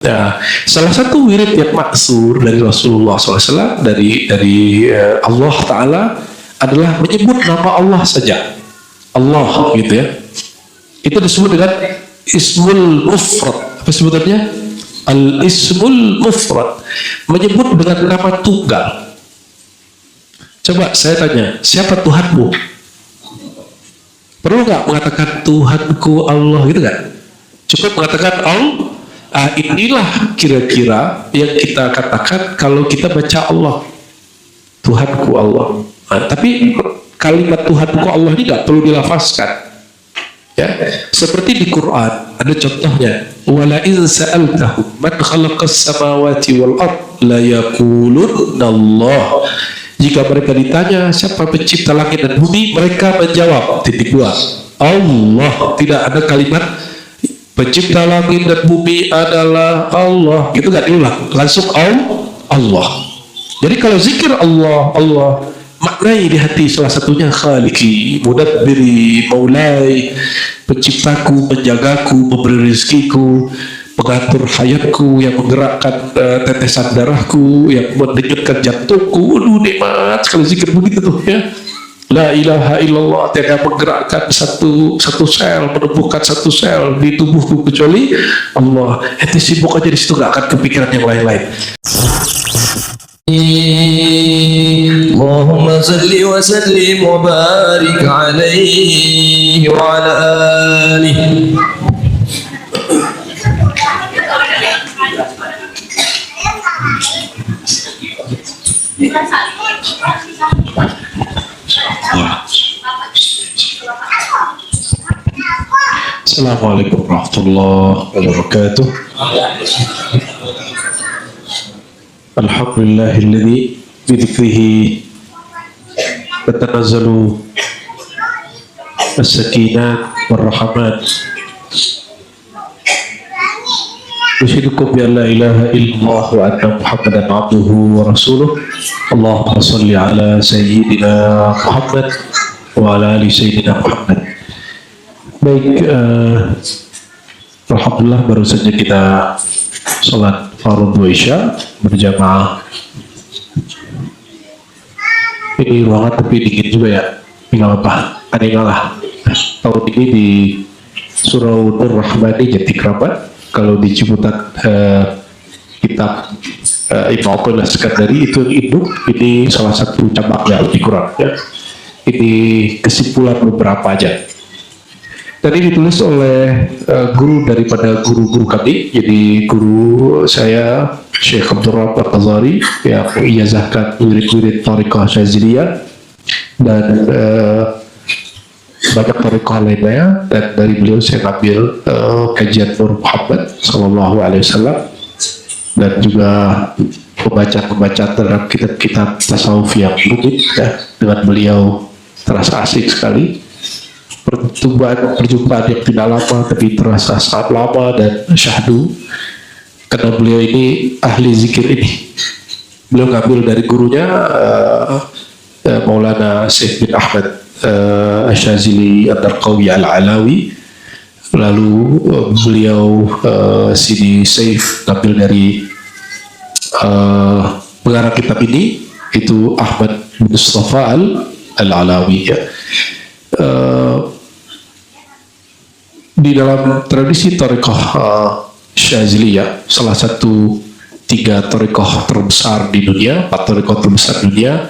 Nah, salah satu wirid yang maksur dari Rasulullah SAW dari Allah Ta'ala adalah menyebut nama Allah saja. Allah gitu ya. Itu disebut dengan ismul mufrad. Apa sebutannya? Al-ismul mufrad. Menyebut dengan nama tunggal. Coba saya tanya, siapa Tuhanmu? Perlu nggak mengatakan Tuhanku Allah gitu kan? Cukup mengatakan Allah. Inilah kira-kira yang kita katakan kalau kita baca Allah, Tuhanku Allah. Tapi kalimat Tuhanku Allah ini nggak perlu dilafazkan, ya. Seperti di Quran ada contohnya, wala in sa'altahum man khalaqas samawati wal ard la yaqulunna Allah. Jika mereka ditanya siapa pencipta langit dan bumi, mereka menjawab titik dua, Allah. Tidak ada kalimat pencipta langit dan bumi adalah Allah, gitu gak diulang, langsung Allah. Jadi kalau zikir Allah, Allah maknai di hati salah satunya Khaliki, Mudabbiri, Maulai, penciptaku, penjagaku, memberi rezekiku, pengatur hayatku, yang menggerakkan tetesan darahku, yang mendenyutkan jantungku. Aduh, nikmat sekali zikir begitu tuh ya. La ilaha illallah, tidak menggerakkan satu sel, menumbuhkan satu sel di tubuhku kecuali Allah. Itu sibuk aja di situ, gak akan kepikiran yang lain-lain. Allahumma salli wa sallim wa barik alaihi wa ala alihi. Assalamualaikum warahmatullahi wabarakatuh. Alhamdulillahilladzi bidhikrihi tatanazzalu as-sakinah war-rahmat. Ushidukum bi la ilaha illallah wa anna Muhammadan abduhu wa rasuluh. Allahumma salli ala sayyidina Muhammad wa ala ali sayyidina Muhammad. Baik, alhamdulillah baru saja kita sholat fardhu isya berjamaah. Ini ruangan tapi dingin juga ya, ini nggak apa-apa, ada yang ngalah. Tahun ini di Surau Nur Rahmani Jatikramat, kalau di Ciputat kitab Ibnu Athaillah Sekandari itu induk, ini salah satu cabangnya di Quran ya. Ini kesimpulan beberapa aja. Dan ini ditulis oleh guru daripada guru-guru kami. Jadi guru saya Syekh Abdul Rabb Al-Qazari yang mengijazahkan wirid-wirid Thariqah Syaziliyah dan banyak Thariqah lainnya, dan dari beliau saya ambil kajian Nur Muhammad Sallallahu Alaihi Wasallam dan juga pembacaan terhadap kitab-kitab tasawuf yang rumit ya. Dengan beliau terasa asik sekali. Perjumpaan yang tidak lama tapi terasa sangat lama dan syahdu, karena beliau ini ahli zikir ini. Beliau ngambil dari gurunya Maulana Syekh bin Ahmad Asyazili Ad-Darqawi Al-Alawi, lalu beliau Sidi Saif ngambil dari pengarang kitab ini, itu Ahmad bin Mustafa Al-Alawi ya. Di dalam tradisi Thariqah Syaziliyah, salah satu 3 Thariqah terbesar di dunia, 4 Thariqah terbesar di dunia,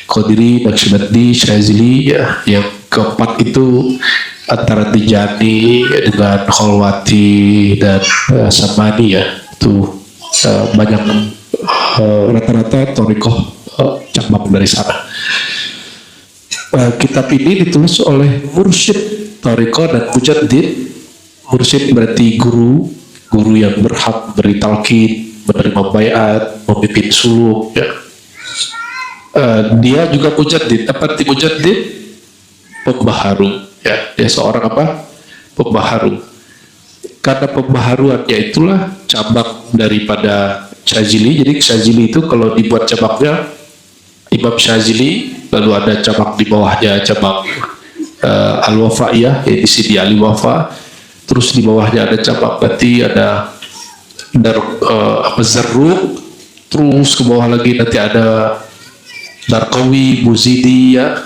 Qadiri, Naqsyabandi, Syazili ya. Yang keempat itu antara Tijani dengan Khalwati dan Samani ya. Itu banyak rata-rata Thariqah cabang dari sana. Kitab ini ditulis oleh mursyid Thariqah dan mujaddid. Mursyid berarti guru yang berhak beri talqin, menerima baiat, memimpin suluk ya. Dia juga mujaddid. Apa arti mujaddid? Pembaharu ya. Dia seorang apa? Pembaharu. Karena pembaharuannya itulah cabang daripada Syazili. Jadi Syazili itu kalau dibuat cabangnya Imam Syazili, lalu ada cabang di bawahnya cabang Al-Wafaiyah, di sini Al-Wafa. Terus di bawahnya ada cabang, berarti ada Zarruq, terus ke bawah lagi nanti ada Darqawi, Buzidi ya.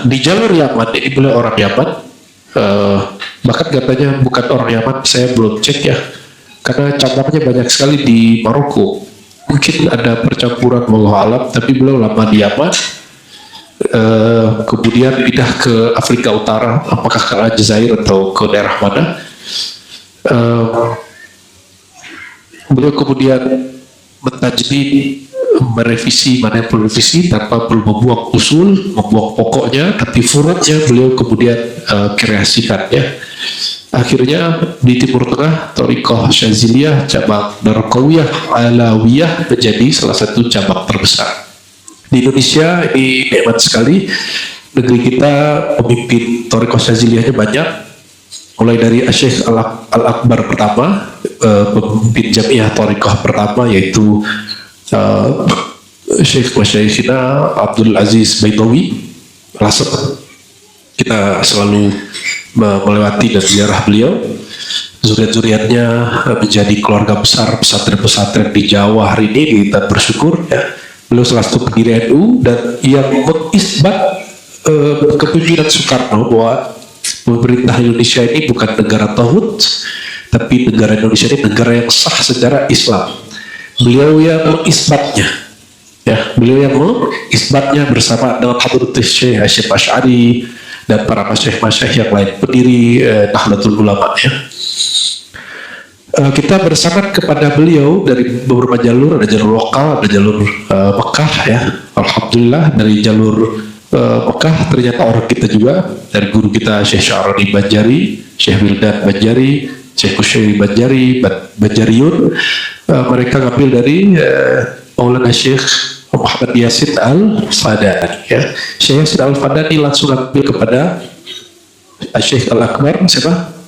Di jalur Yaman ini beliau orang Yaman, bahkan katanya bukan orang Yaman, saya belum cek ya, karena cabangnya banyak sekali di Maroko. Mungkin ada percampuran wallahu alam, tapi beliau lama di Yaman, kemudian pindah ke Afrika Utara, apakah ke Aljazair atau ke daerah mana. Beliau kemudian mentajdid, merevisi mana yang perlu revisi tanpa perlu membuang usul, membuang pokoknya, tapi furu'nya beliau kemudian kreasikan ya. Akhirnya di Timur Tengah, Thariqah Syaziliyah cabang Darqawiyah Alawiyah menjadi salah satu cabang terbesar. Di Indonesia ini hebat sekali, negeri kita pemimpin Thariqah Syaziliyahnya banyak, mulai dari Syekh Al-Akbar pertama, pemimpin Jamiah Thariqah pertama, yaitu Syekh Masyayikhina Abdul Aziz Baitawi Lasem. Kita selalu melewati dan ziarah beliau. Zuriat-zuriatnya menjadi keluarga besar pesantren-pesantren di Jawa hari ini, kita bersyukur ya. Beliau salah satu pendiri NU dan yang mengisbat kepemimpinan Soekarno bahwa pemerintah Indonesia ini bukan negara tauhid, tapi negara Indonesia ini negara yang sah secara Islam. Beliau yang mengisbatnya, ya, beliau yang mengisbatnya bersama dengan Hadratus Syekh Hasyim Asy'ari dan para masyayikh yang lain, pendiri Nahdlatul Ulama ya. Kita bersanad kepada beliau dari beberapa jalur, ada jalur lokal, ada jalur Mekah ya. Alhamdulillah dari jalur Mekah ternyata orang kita juga, dari guru kita Syekh Sya'rani Banjari, Syekh Wildan Banjari, Syekh Kusyairi Banjariun, mereka ngambil dari Maulana Syekh Muhammad Yasin Al-Fadani ya. Syekh Yasin Al-Fadani langsung ngambil kepada Syekh Al-Akbar siapa?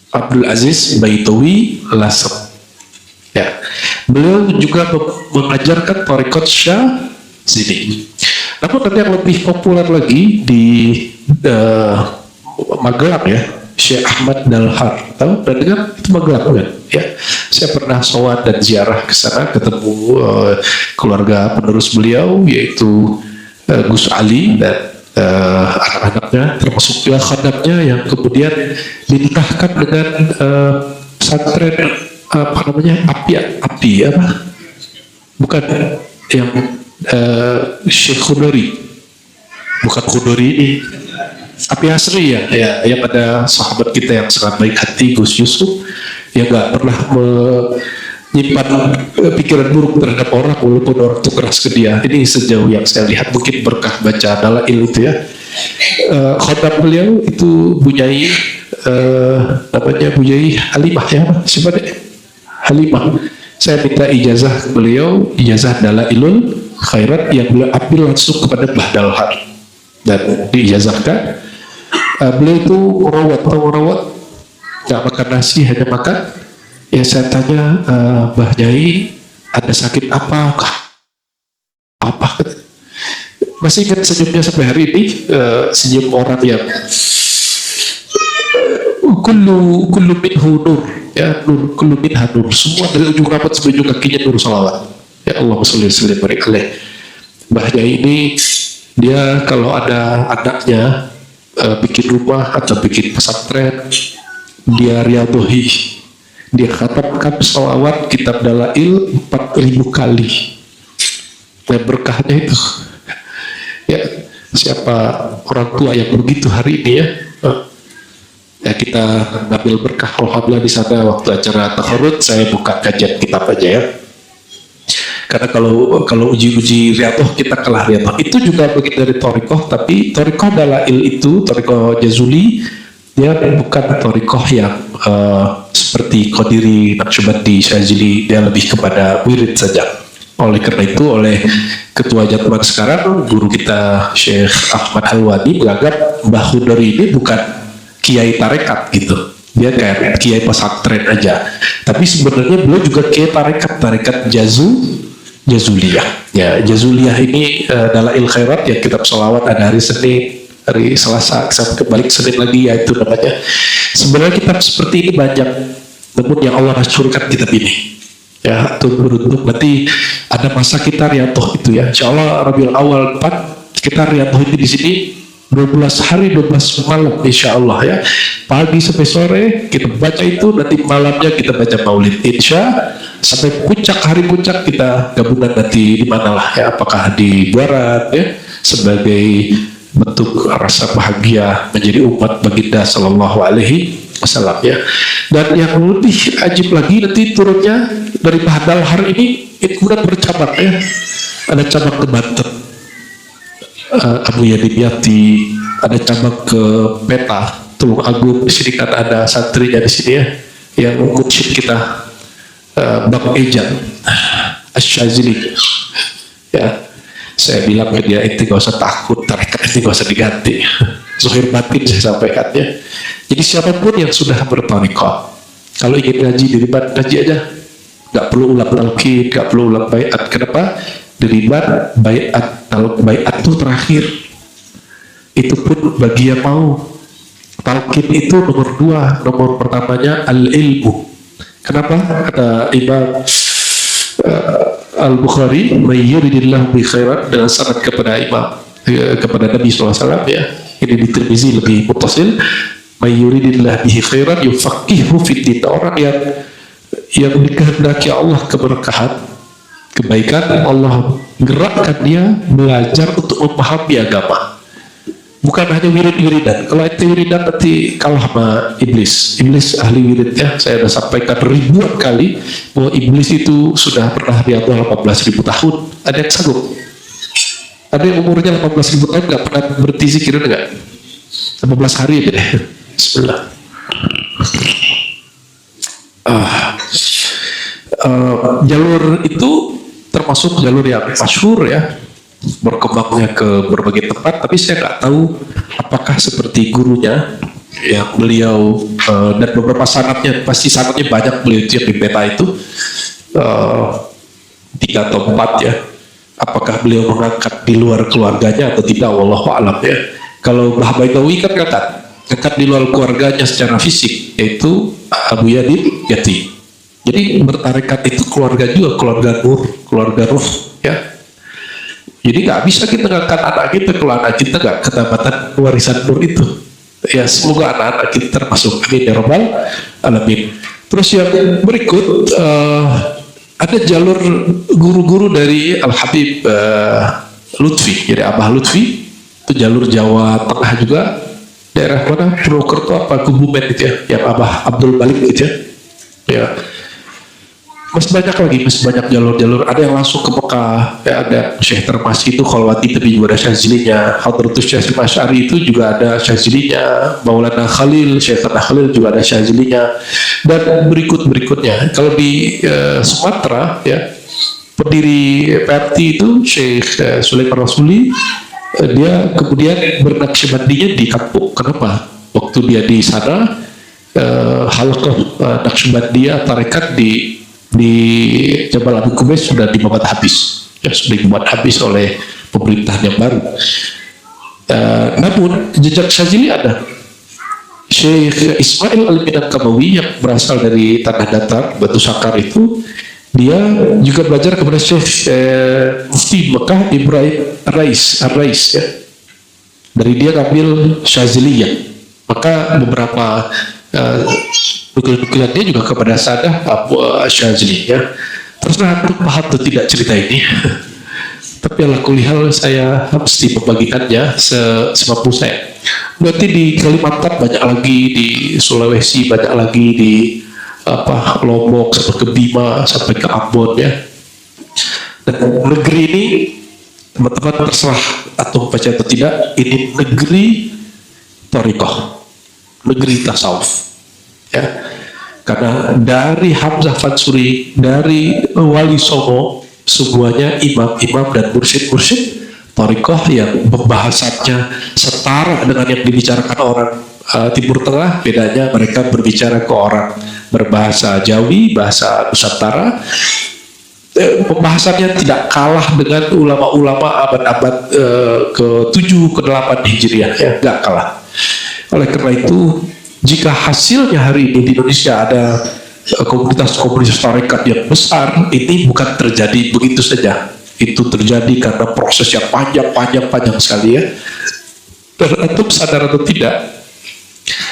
Abdul Aziz Baitawi Lasem ya. Beliau juga mengajarkan Thariqat Syazili. Namun nanti yang lebih populer lagi di Magelang ya, Syekh Ahmad Dalhar, tahu dan dengar itu Magelang kan? Ya, saya pernah sowan dan ziarah ke sana, ketemu keluarga penerus beliau yaitu Gus Ali dan anak-anaknya, termasuk juga khadamnya yang kemudian dinikahkan dengan pesantren apa namanya api apa? Bukan yang Syekh Khudori, bukan Khudori ini. Api Asri ya, yang ada sahabat kita yang sangat baik hati, Gus Yusuf, yang nggak pernah menyimpan pikiran buruk terhadap orang walaupun orang itu keras ke dia. Ini sejauh yang saya lihat, mungkin berkah baca Dalail itu ya. Khodam beliau itu Bunyai namanya Bunyai Halimah ya, siapa deh? Halimah. Saya minta ijazah ke beliau, ijazah Dalailul Khairat yang beliau ambil langsung kepada Mbah Dalhar dan diijazahkan. Beliau itu merawat, nggak makan nasi, hanya makan. Ya saya tanya, Mbah Nyai ada sakit apa? Masih ingat senyumnya sampai hari ini, senyum orang yang kullu minhu nur, ya nur, kullu minha nur, semua dari ujung rambut sampai ujung kakinya nur salawat. Ya Allah sholli wa barik alaih. Mbah Nyai ini dia kalau ada anaknya bikin rumah atau bikin pesantren, dia riadohi, dia khatamkan sholawat kitab Dalail 4.000 kali. Dan berkahnya itu ya, siapa orang tua yang begitu hari ini ya, ya kita ngambil berkah. Alhamdulillah di sana waktu acara takharud saya buka kajian kitab aja ya, karena kalau uji riadoh kita kalah riadoh. Itu juga bagian dari Thariqah, tapi Thariqah Dalail itu Thariqah Jazuli, dia bukan Thariqah yang seperti Qadiri, Naqsyabandi, Syazili, dia lebih kepada wirid saja. Oleh karena itu, oleh ketua Jatman sekarang, guru kita Syekh Ahmad Halwadi menganggap Mbah Khudori ini bukan kiai tarekat gitu, dia kayak kiai pesantren aja, tapi sebenarnya beliau juga kiai tarekat Jazuliyah. Ya, Jazuliyah ini Dalail Khairat ya, kitab sholawat ada hari Senin, hari Selasa, sampai balik Senin lagi ya, itu namanya. Sebenarnya kitab seperti ini banyak. namun yang Allah hancurkan kitab ini. Ya, itu beruntung. Berarti ada masa kita riyadhah itu ya. Insya Allah Rabiul Awal 4 kita riyadhah itu di sini 12 hari 12 malam insya Allah ya. Pagi sampai sore kita baca itu, nanti malamnya kita baca maulid insya sampai puncak, hari puncak kita gabungan nanti di manalah ya, apakah di barat ya, sebagai bentuk rasa bahagia menjadi umat baginda sallallahu alaihi wasallam ya. Dan yang lebih ajib lagi nanti turunnya dari Bahdal hari ini kemudian bercabang ya, ada cabang ke Banten, Abu Yadim Yati, ada cabang ke Peta, Tulung Agung. Di sini kan ada santrinya di sini ya, yang mursyid kita Bang Ejan Asyazili ya. Saya bilang ke dia, itu gak usah takut, tarekat ini gak usah diganti. Zuhir batin saya sampaikan ya. Jadi siapapun yang sudah bertarekat, kalau ingin ngaji diribat ngaji aja, gak perlu ulang talqin, gak perlu ulang baiat. Kenapa? Diribat baiat itu terakhir. Itu pun bagi yang mau. Talqin itu nomor 2, nomor pertamanya al-ilmu. Kenapa? Ada Imam Al-Bukhari, mayyuridillahu bi khairan, dengan sanad kepada Imam kepada Nabi SAW ya. Ini di Tirmizi lebih muttasil, mayyuridillahu bihi khairan yufaqihu fiddin. Orang yang dikehendaki Allah keberkahan, kebaikan, Allah gerakkan dia belajar untuk memahami agama. Bukan hanya wirid-wiridan. Kalau itu wiridan nanti kalah sama iblis. Iblis ahli wirid ya. Saya sudah sampaikan ribuan kali bahwa iblis itu sudah pernah riyadhah 18.000 tahun. Ada yang sanggup? Ada yang umurnya 18.000 tahun nggak pernah berhenti zikirin nggak? 18 hari aja deh. Bismillah. Jalur itu termasuk jalur yang masyhur ya, berkembangnya ke berbagai tempat, tapi saya nggak tahu apakah seperti gurunya yang beliau dan beberapa sanadnya, pasti sanadnya banyak beliau itu yang di peta itu 3 atau 4 ya, apakah beliau mengangkat di luar keluarganya atau tidak, wallahu a'lam ya. Kalau Mbah Baitawi kan ngangkat di luar keluarganya secara fisik, yaitu Abu Yadim Yati. Jadi bertarekat itu keluarga juga, keluarga nur, keluarga ruh ya. Jadi nggak bisa kita ngangkat anak kita kalau anak kita nggak kedapatan warisan nur itu. Ya semoga anak-anak kita termasuk, amin ya rabbal alamin. Terus yang berikut ada jalur guru-guru dari Al Habib Lutfi, jadi Abah Lutfi itu jalur Jawa Tengah juga, daerah mana, Purwokerto apa Kebumen gitu ya, yang Abah Abdul Malik gitu ya. Ya. Masih banyak jalur-jalur. Ada yang langsung ke Mekah ya, ada Syekh Termasi itu Khalwati, tapi juga ada Syazilinya. Hadratus Syekh Masyari itu juga ada Syazilinya. Maulana Khalil, Syekh Tanah Khalil juga ada Syazilinya. Dan berikutnya kalau di Sumatera ya, pendiri PRT itu Syekh Sulaiman Rasuli, dia kemudian bernaqsybandinya di kampung. Kenapa? Waktu dia di sana halaqah Naqsyabandiyah tarekat di Jabal Abi Kubais sudah dibuat habis ya, sudah dibuat habis oleh pemerintahan yang baru. Namun jejak Syazili ada. Syekh Ismail Al-Minangkabawi yang berasal dari Tanah Datar, Batu Sakar itu, dia juga belajar kepada Syekh Mufti Mekah Ibrahim Ar-Rais ya. Dari dia ngambil Syaziliyah. Maka beberapa nukilan dia juga kepada Sadah Abu Syazili ya. Terus untuk paham atau tidak cerita ini tapi ala kulihal saya mesti membagikannya semampu saya. Berarti di Kalimantan banyak lagi, di Sulawesi banyak lagi, di Lombok sampai ke Bima sampai ke Ambon ya. Dan negeri ini teman-teman terserah atau baca atau tidak, ini negeri thariqah, negeri tasawuf ya. Karena dari Hamzah Fansuri, dari Wali Songo, semuanya imam-imam dan mursyid-mursyid thariqah yang pembahasannya setara dengan yang dibicarakan orang Timur Tengah. Bedanya mereka berbicara ke orang berbahasa Jawi, bahasa Nusantara. Pembahasannya tidak kalah dengan ulama-ulama abad-abad ke-7, ke-8 Hijriah ya, nggak kalah. Oleh karena itu, jika hasilnya hari ini di Indonesia ada komunitas tarekat yang besar ini bukan terjadi begitu saja. Itu terjadi karena proses yang panjang sekali ya. Dan antum sadar atau tidak,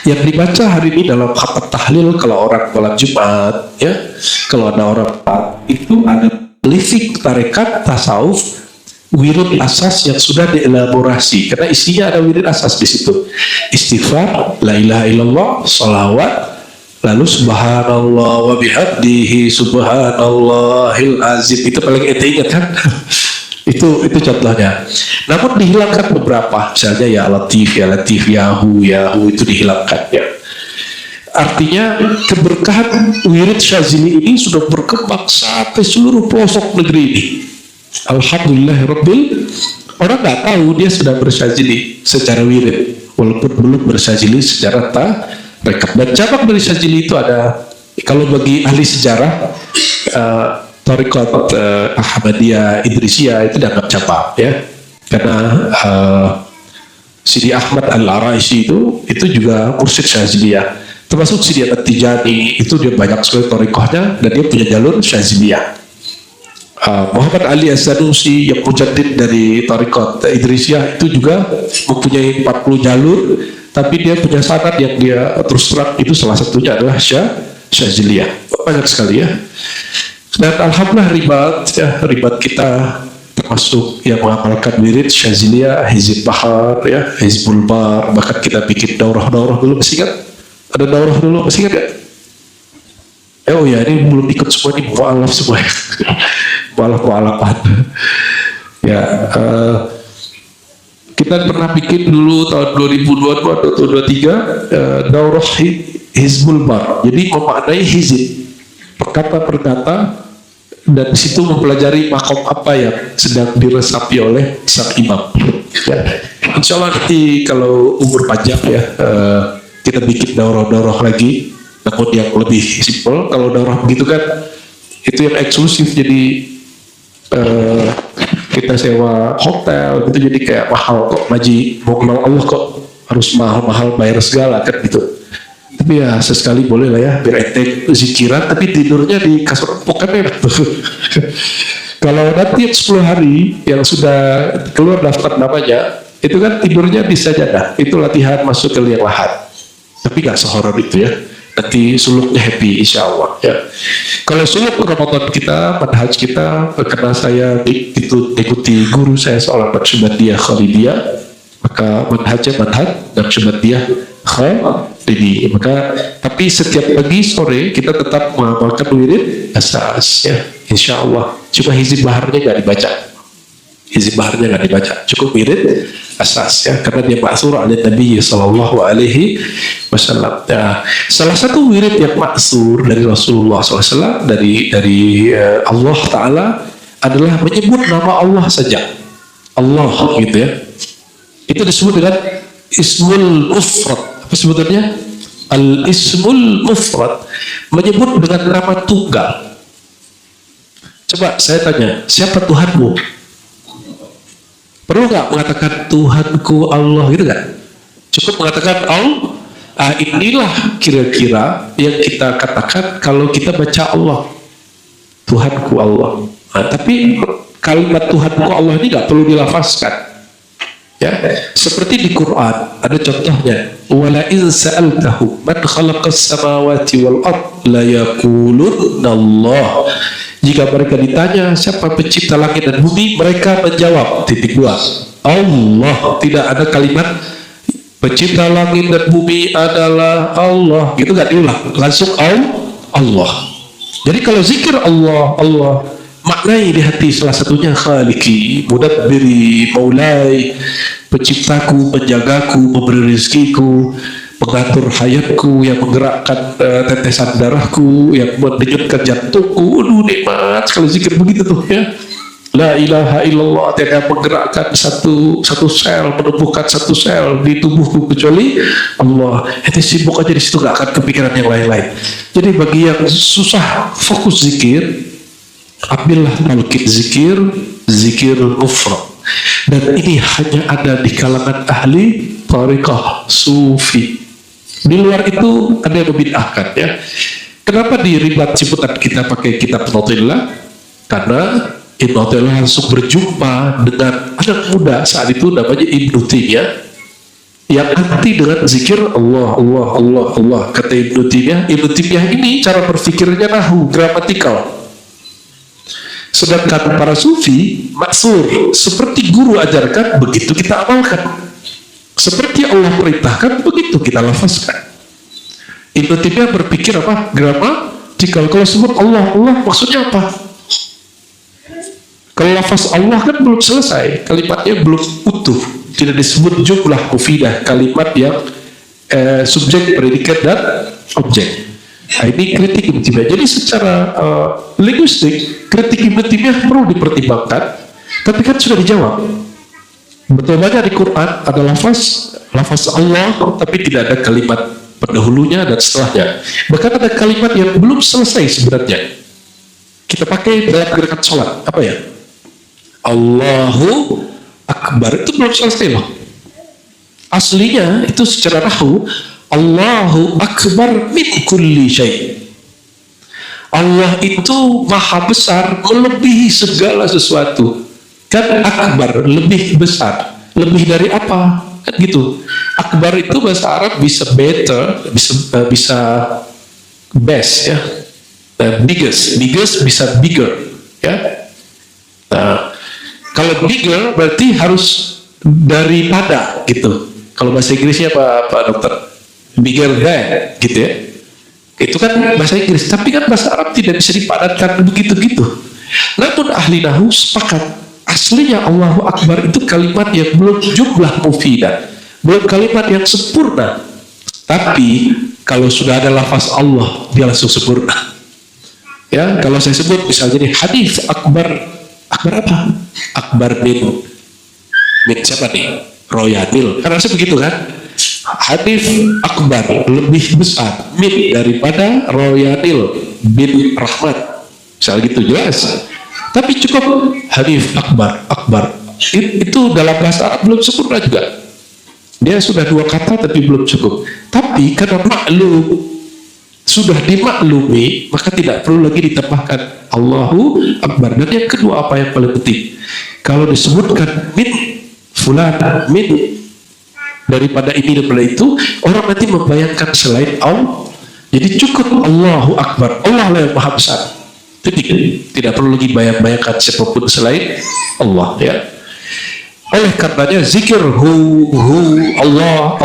yang dibaca hari ini dalam khatam tahlil kalau orang malam Jumat ya, kalau ada orang itu ada living tarekat tasawuf wirid asas yang sudah dielaborasi, karena isinya ada wirid asas di situ. Istighfar, la ilaha illallah, salawat, lalu subhanallah wa bihamdihi subhanallahil azim. Itu paling ente ingat kan? itu contohnya. Namun dihilangkan beberapa, misalnya ya latif yahu itu dihilangkan ya. Artinya keberkahan wirid Syazili ini sudah berkembang sampai seluruh pelosok negeri ini. Alhamdulillah Rabbil, orang nggak tahu dia sudah bersyazili secara wirid, walaupun belum bersyazili secara tarekat. Dan cabang dari syazili itu ada, kalau bagi ahli sejarah, tarekat Ahmadiyah, Idrisiyah itu dianggap cabang ya, karena Sidi Ahmad Al-Araisi itu juga mursyid Syaziliyah, termasuk Sidi Ahmad Tijani itu dia banyak sekali tarekahnya dan dia punya jalur Syaziliyah. Muhammad Ali As-Sanusi yang mujaddid dari tarekat Idrisiyah itu juga mempunyai 40 jalur, tapi dia punya sanad yang dia terus terang, itu salah satunya adalah Syaziliyah. Banyak sekali ya. Dan alhamdulillah ribat kita termasuk yang mengamalkan wirid Syaziliyah, Hizib Bahar ya, Hizbul Bar, bahkan kita bikin daurah dulu, masih ingat? Ada daurah dulu, masih ingat gak? Oh ya, ini belum ikut semua, ini mu'alaf semua ya. mu'alafan ya. Kita pernah bikin dulu tahun 2022 atau 2023 daurah Hizbul Bar, jadi memaknai hizib perkata, dan di situ mempelajari makom apa yang sedang diresapi oleh sang imam ya. Insya Allah nanti kalau umur panjang ya, kita bikin daurah lagi, namun yang lebih simpel. Kalau daurah begitu kan itu yang eksklusif, jadi kita sewa hotel gitu, jadi kayak mahal kok, maji mau kenal Allah kok harus mahal bayar segala kan gitu. Tapi ya sesekali boleh lah ya, biar ente zikiran tapi tidurnya di kasur empuk kan ya. Kalau nanti 10 hari yang sudah keluar daftar namanya, itu kan tidurnya di sajadah, itu latihan masuk ke liang lahat, tapi gak sehoror itu ya. Nanti suluknya happy insya Allah ya. Kalau suluk Ramadan kita, manhaj kita, karena saya itu ikuti guru saya seorang Naqsyabandiyah Khalidiyah, maka manhajnya manhaj Naqsyabandiyah Khalidiyah. Maka tapi setiap pagi sore kita tetap mengamalkan wirid asas ya, insya Allah. Cuma hizib baharnya nggak dibaca, cukup wirid asas ya, karena dia ma'tsur oleh Nabi sallallahu alaihi wasallam. Nah, salah satu wirid yang ma'tsur dari Rasulullah SAW dari Allah Ta'ala adalah menyebut nama Allah saja, Allah gitu ya. Itu disebut dengan ismul mufrad. Apa sebutannya? Al-ismul mufrad, menyebut dengan nama tunggal. Coba saya tanya, siapa Tuhanmu? Perlu nggak mengatakan Tuhanku Allah gitu nggak? Cukup mengatakan Allah. Inilah kira-kira yang kita katakan kalau kita baca Allah, Tuhanku Allah. Tapi kalimat Tuhanku Allah ini nggak perlu dilafazkan. Ya, seperti di Quran ada contohnya. Wala in sa'altahu man khalaqas samawati wal ard la yaqulunna Allah. Jika mereka ditanya siapa pencipta langit dan bumi, mereka menjawab Allah. Tidak ada kalimat pencipta langit dan bumi adalah Allah, gitu nggak diulang, langsung Allah. Jadi kalau zikir Allah maknai di hati salah satunya Khaliki, Mudabbiri, Maulai, penciptaku, penjagaku, memberi rezekiku, pengatur hayatku, yang menggerakkan tetesan darahku, yang mendenyutkan jantungku. Nikmat sekali zikir begitu tuh ya. La ilaha illallah, yang menggerakkan satu sel, menumbuhkan satu sel di tubuhku kecuali Allah. Itu sibuk aja di situ, gak akan kepikiran yang lain-lain. Jadi bagi yang susah fokus zikir, ambillah talqin zikir mufrad. Dan ini hanya ada di kalangan ahli tariqah sufi. Di luar itu ada yang membid'ahkan ya. Kenapa di ribat Ciputat kita pakai kitab Nautulillah? Karena Ibnu Athaillah langsung berjumpa dengan anak muda saat itu namanya Ibnu Taimiyah yang anti dengan zikir Allah, Allah, Allah, Allah. Kata Ibnu Taimiyah ini cara berpikirnya nahu, gramatikal. Sedangkan para sufi maksur, seperti guru ajarkan, begitu kita amalkan. Seperti Allah perintahkan, begitu kita lafazkan. Ibnu Taimiyah berpikir apa? Gramatikal. Kalau sebut Allah, Allah maksudnya apa? Kalau lafaz Allah kan belum selesai, kalimatnya belum utuh, tidak disebut jumlah mufidah, kalimat yang subjek, predikat, dan objek. Nah, ini kritik Ibnu Taimiyah. Jadi secara linguistik, kritik Ibnu Taimiyah perlu dipertimbangkan, tapi kan sudah dijawab. Betul banyak di Quran ada lafaz Allah, tapi tidak ada kalimat pendahulunya dan setelahnya. Bahkan ada kalimat yang belum selesai sebenarnya. Kita pakai dalam gerakan sholat, apa ya? Allahu Akbar, itu belum selesai loh. Aslinya itu secara nahwu Allahu Akbar min kulli syai'. Allah itu maha besar melebihi segala sesuatu. Kan akbar, lebih besar. Lebih dari apa? Kan gitu. Akbar itu bahasa Arab bisa better, bisa best ya. Biggest bisa bigger ya. Nah, kalau bigger berarti harus daripada gitu. Kalau bahasa Inggrisnya Pak Dokter? Bigger than gitu ya. Itu kan bahasa Inggris, tapi kan bahasa Arab tidak bisa dipadatkan begitu-gitu. Namun ahli nahwu sepakat aslinya Allahu Akbar itu kalimat yang belum jumlah mufidah, belum kalimat yang sempurna. Tapi kalau sudah ada lafaz Allah, dia langsung sempurna. Ya, kalau saya sebut misalnya nih hadis akbar apa? Akbar bin siapa nih? Royanil. Karena saya begitu kan? Hadis akbar lebih besar min daripada Royanil bin Rahmat. Misalnya gitu jelas. Tapi cukup hadis akbar. Itu dalam bahasa Arab belum sempurna juga. Dia sudah dua kata tapi belum cukup. Tapi karena maklum, sudah dimaklumi, maka tidak perlu lagi ditambahkan Allahu Akbar. Dan yang kedua apa yang paling penting? Kalau disebutkan min fulan, min daripada ini daripada itu, orang nanti membayangkan selain Allah. Jadi cukup Allahu Akbar. Allah lah yang maha besar. Tidak perlu lagi bayang-bayangkan siapapun selain Allah ya. Oleh karenanya zikir Allah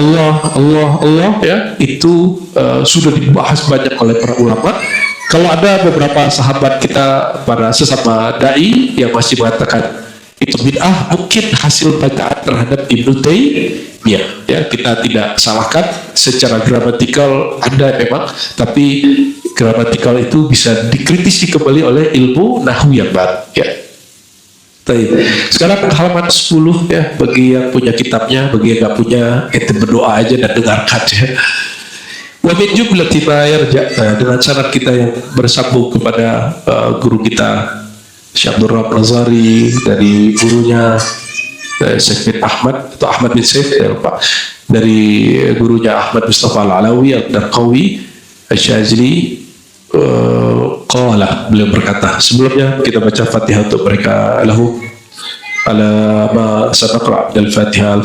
ya, itu sudah dibahas banyak oleh para ulama. Kalau ada beberapa sahabat kita, para sesama dai yang masih mengatakan itu bid'ah, mungkin hasil bacaan terhadap Ibnu Taimiyah ya, kita tidak salahkan secara gramatikal ada memang, tapi gramatikal itu bisa dikritisi kembali oleh ilmu nahwu yang baru ya. Sekarang halaman 10 ya, bagi yang punya kitabnya, bagi yang nggak punya, ente berdoa aja dan dengarkan ya. Wa min jumlati ma yarja', dengan syarat kita yang bersambung kepada guru kita Syekh Abdul Rahman Nazari, dari gurunya Syekh bin Ahmad atau Ahmad bin Saif ya Pak, dari gurunya Ahmad Mustafa Al-Alawi Al-Darqawi Al-Syazili. Qala, beliau berkata, sebelumnya kita baca Fatihah untuk mereka. Lahu ala ma sanaqra al-Fatihah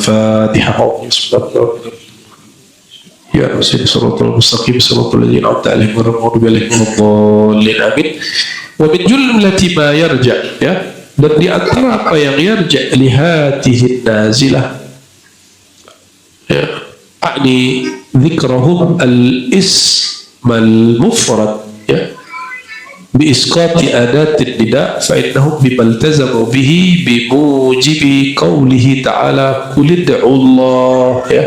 ya Rasul siratal mustaqim siratal ladzina an'amta 'alaihim ghairil maghdubi 'alaihim waladdallin amin. Wa min jumlati ma yarja' ya, dan di antara apa yang yarja' li hatihi nazilah ya, ani dzikrahum al-ismal mufrad ya, bi isqati adatin nida fa innahum bimaltazamu bihi bi mujibi qawlihi ta'ala qul ud'u Allah ya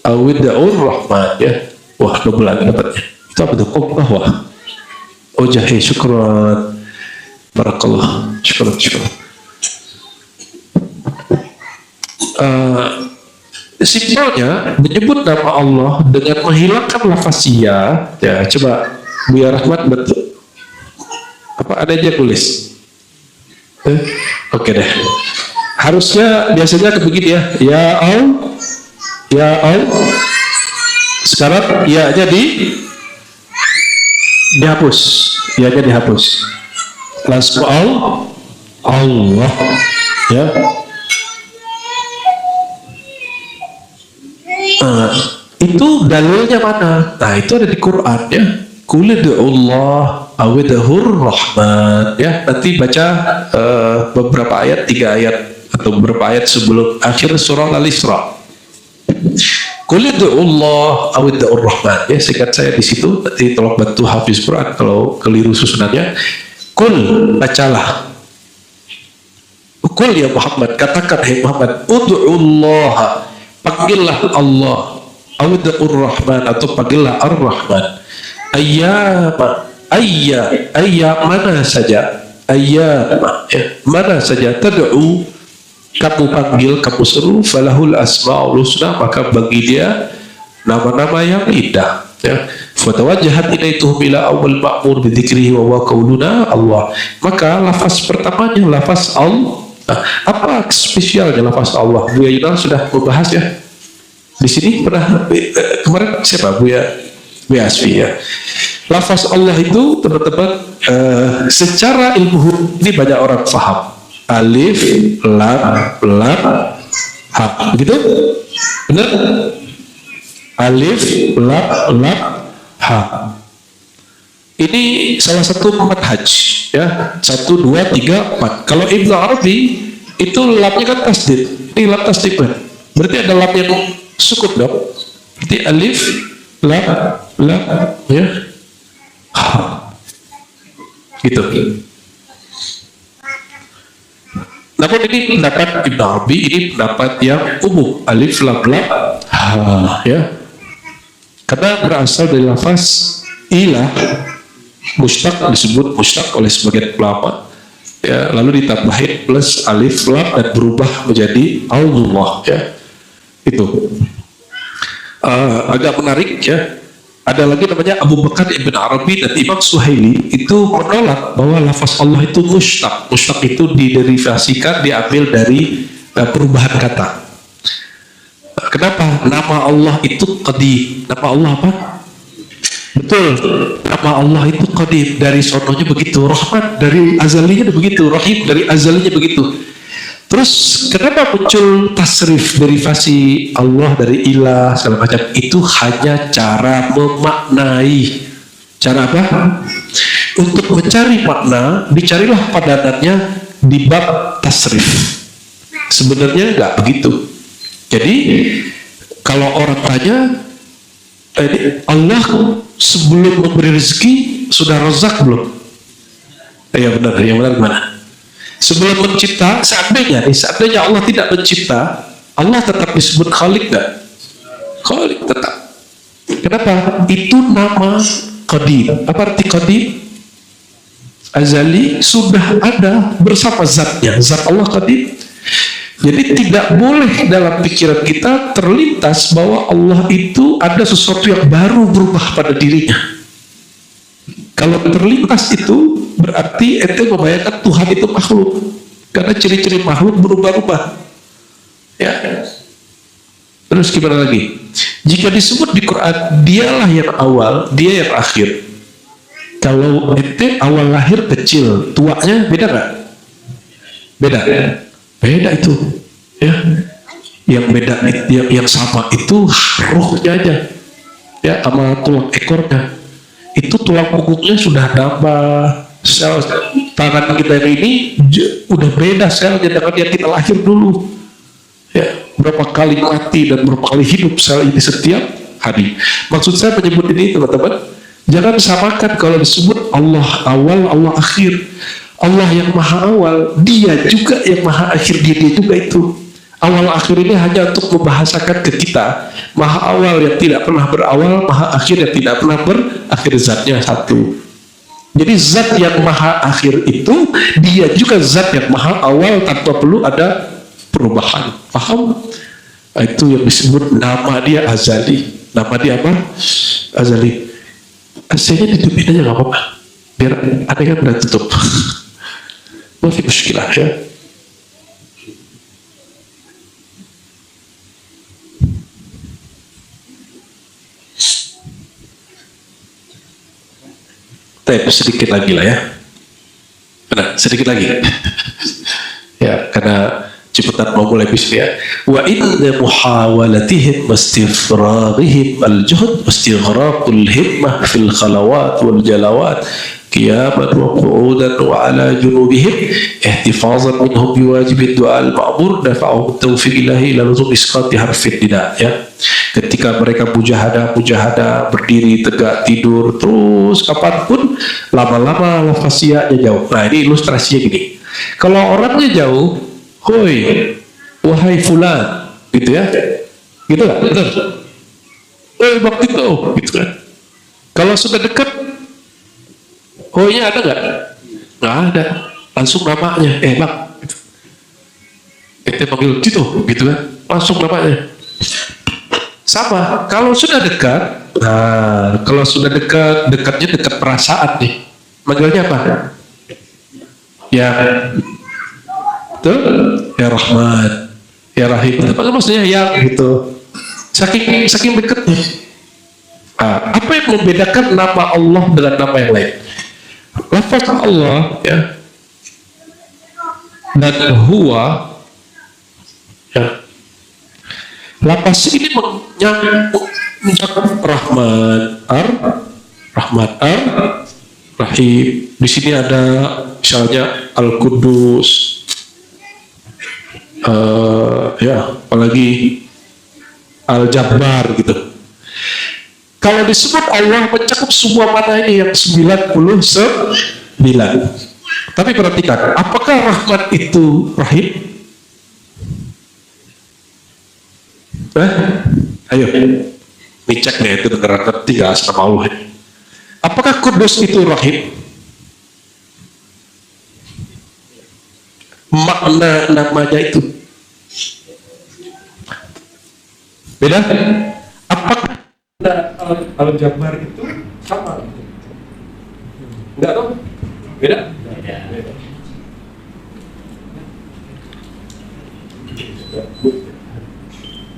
aw ud'u Rahman ya. Wah, double lagi dapatnya. Itu apa tuh? Wah. Oh jahe, syukran. Barakallah. Syukran. Simpelnya menyebut nama Allah dengan menghilangkan lafaz ya. Ya, coba Buya Rahmat betul. Apa ada aja tulis? Oke deh. Harusnya biasanya begini ya. Ya Allah. Sekarang ya jadi dihapus, ianya dihapus. Langsung Allah, ya. Itu dalilnya mana? Nah, itu ada di Quran, ya. Qul ud'ullah aw ud'ur rahman, ya. Nanti baca beberapa ayat, 3 ayat atau beberapa ayat sebelum akhir surah Al-Isra. Qul ud'ullah aw ud'ur rahman, ya. Singkat saya di situ. Nanti tolong bantu hafiz Quran kalau keliru susunannya. Qul, bacalah. Qul ya Muhammad, katakan hai Muhammad, ud'ullah, panggillah Allah, awudur rahman, atau panggillah ar-rahman, ayya mana saja, mana saja, tad'u, kamu panggil, kamu seru, falahul asma'ul husna, maka bagi dia nama-nama yang indah, ya. Fatawajjahat ilaituhum ila awal ma'mur bidzikrihi wa huwa qauluna Allah, maka lafaz pertamanya lafaz Allah. Nah, apa spesialnya lafaz Allah? Buya Yunal sudah membahas, ya. Di sini pernah kemarin siapa? Buya Asfi, ya. Lafaz Allah itu teman-teman secara ilmu ini banyak orang paham. Alif, lam, ha. Begitu? Benar? Alif, lam, ha. Ini salah satu manhaj, ya. 1, 2, 3, 4. Kalau Ibnu Arabi itu lamnya kan tasdid. Ini lam tasdid, kan? Berarti ada lam yang sukun dong. Berarti alif, lam, ya, ha. Gitu. Namun ini pendapat Ibnu Arabi, ini pendapat yang umum. Alif, lam, ha, ya. Karena berasal dari lafaz ilah, mustaq, disebut mustaq oleh sebagian ulama, ya, lalu ditambahin plus alif lam dan berubah menjadi Allah, ya. Itu agak menarik, ya. Ada lagi namanya Abu Bakar Ibn Arabi dan Imam Suhaili itu menolak bahwa lafaz Allah itu mustaq. Mustaq itu diderivasikan, diambil dari perubahan kata. Kenapa? Nama Allah itu qadim. Nama Allah apa? Betul, nama Allah itu qadim, dari sononya begitu, Rahman dari azalinya begitu, Rahim dari azalinya begitu. Terus kenapa muncul tasrif, derivasi Allah dari ilah segala macam? Itu hanya cara memaknai. Cara apa? Untuk mencari makna, dicarilah padanannya di bab tasrif. Sebenarnya nggak begitu. Jadi kalau orang tanya, Allah sebelum memberi rezeki sudah razak belum? Ya benar, yang benar gimana? Sebelum mencipta, seandainya Allah tidak mencipta, Allah tetap disebut Khalik nggak? Khalik tetap. Kenapa? Itu nama qadim. Apa arti qadim? Azali, sudah ada bersama zatnya. Zat Allah qadim. Jadi tidak boleh dalam pikiran kita terlintas bahwa Allah itu ada sesuatu yang baru berubah pada dirinya. Kalau terlintas itu berarti ente membayangkan Tuhan itu makhluk, karena ciri-ciri makhluk berubah-ubah, ya. Terus gimana lagi? Jika disebut di Quran dialah yang awal, dia yang akhir. Kalau ente awal lahir kecil, tuanya beda nggak? Beda. Beda itu, ya. Yang beda, yang sama itu ruhnya aja, ya, sama tulang ekornya. Itu tulang punggungnya sudah nambah, sel tangan kita ini udah beda selnya dengan yang kita lahir dulu, ya. Berapa kali mati dan berapa kali hidup sel ini setiap hari. Maksud saya menyebut ini, teman-teman, jangan samakan kalau disebut Allah awal, Allah akhir. Allah yang maha awal, dia juga yang maha akhir, dia juga itu. Awal akhir ini hanya untuk membahasakan ke kita, maha awal yang tidak pernah berawal, maha akhir yang tidak pernah berakhir, zatnya satu. Jadi zat yang maha akhir itu, dia juga zat yang maha awal tanpa perlu ada perubahan. Paham? Itu yang disebut nama dia azali. Nama dia apa? Azali. AC-nya ditutupin aja gak apa-apa, biar ada yang udah tutup. Masih muskilah, ya. sedikit lagi lah ya. Benar, sedikit lagi. Ya, karena cepetan mau mulai bisnis ya. Wa inna muhawalatihim wastifraghihim al-juhd wastighraqul himmah fil khalawat wal jalawat qiyaman wa qu'udan wa ala junubihim ihtifazan minhum biwajib ad-du'a al-ma'mur dafa'ahum taufiq ilahi ila luzum isqati harfin nida ya. Ketika mereka mujahadah berdiri tegak tidur terus kapanpun, lama-lama lafaznya jauh. Nah ini ilustrasinya gini, kalau orangnya jauh, hoi wahai fulan gitu ya, gitu kan, betul, bang Tito gitu kan. Kalau sudah dekat, hoinya ada nggak ada, langsung namanya bang gitu. Kita panggil Tito gitu kan, langsung namanya. Sama, kalau sudah dekat, nah kalau sudah dekatnya dekat perasaan nih, manggilnya apa? Ya, betul? Ya Rahman, ya Rahim. Apa maksudnya ya gitu? Saking dekatnya. Nah, apa yang membedakan nama Allah dengan nama yang lain? Lafaz Allah ya dan Huwa ya. Lapas ini mencakup Rahman Rahim. Di sini ada misalnya Al-Qudus, ya, apalagi Al-Jabbar gitu. Kalau disebut Allah mencakup semua mana ini yang 99. Tapi perhatikan, apakah Rahman itu Rahim? Ayo, dicek deh itu beneran ngerti gak sama Allah. Apakah Kudus itu Rahim? Makna namanya itu beda? Apakah Al-Jabbar itu sama? Enggak dong? Beda?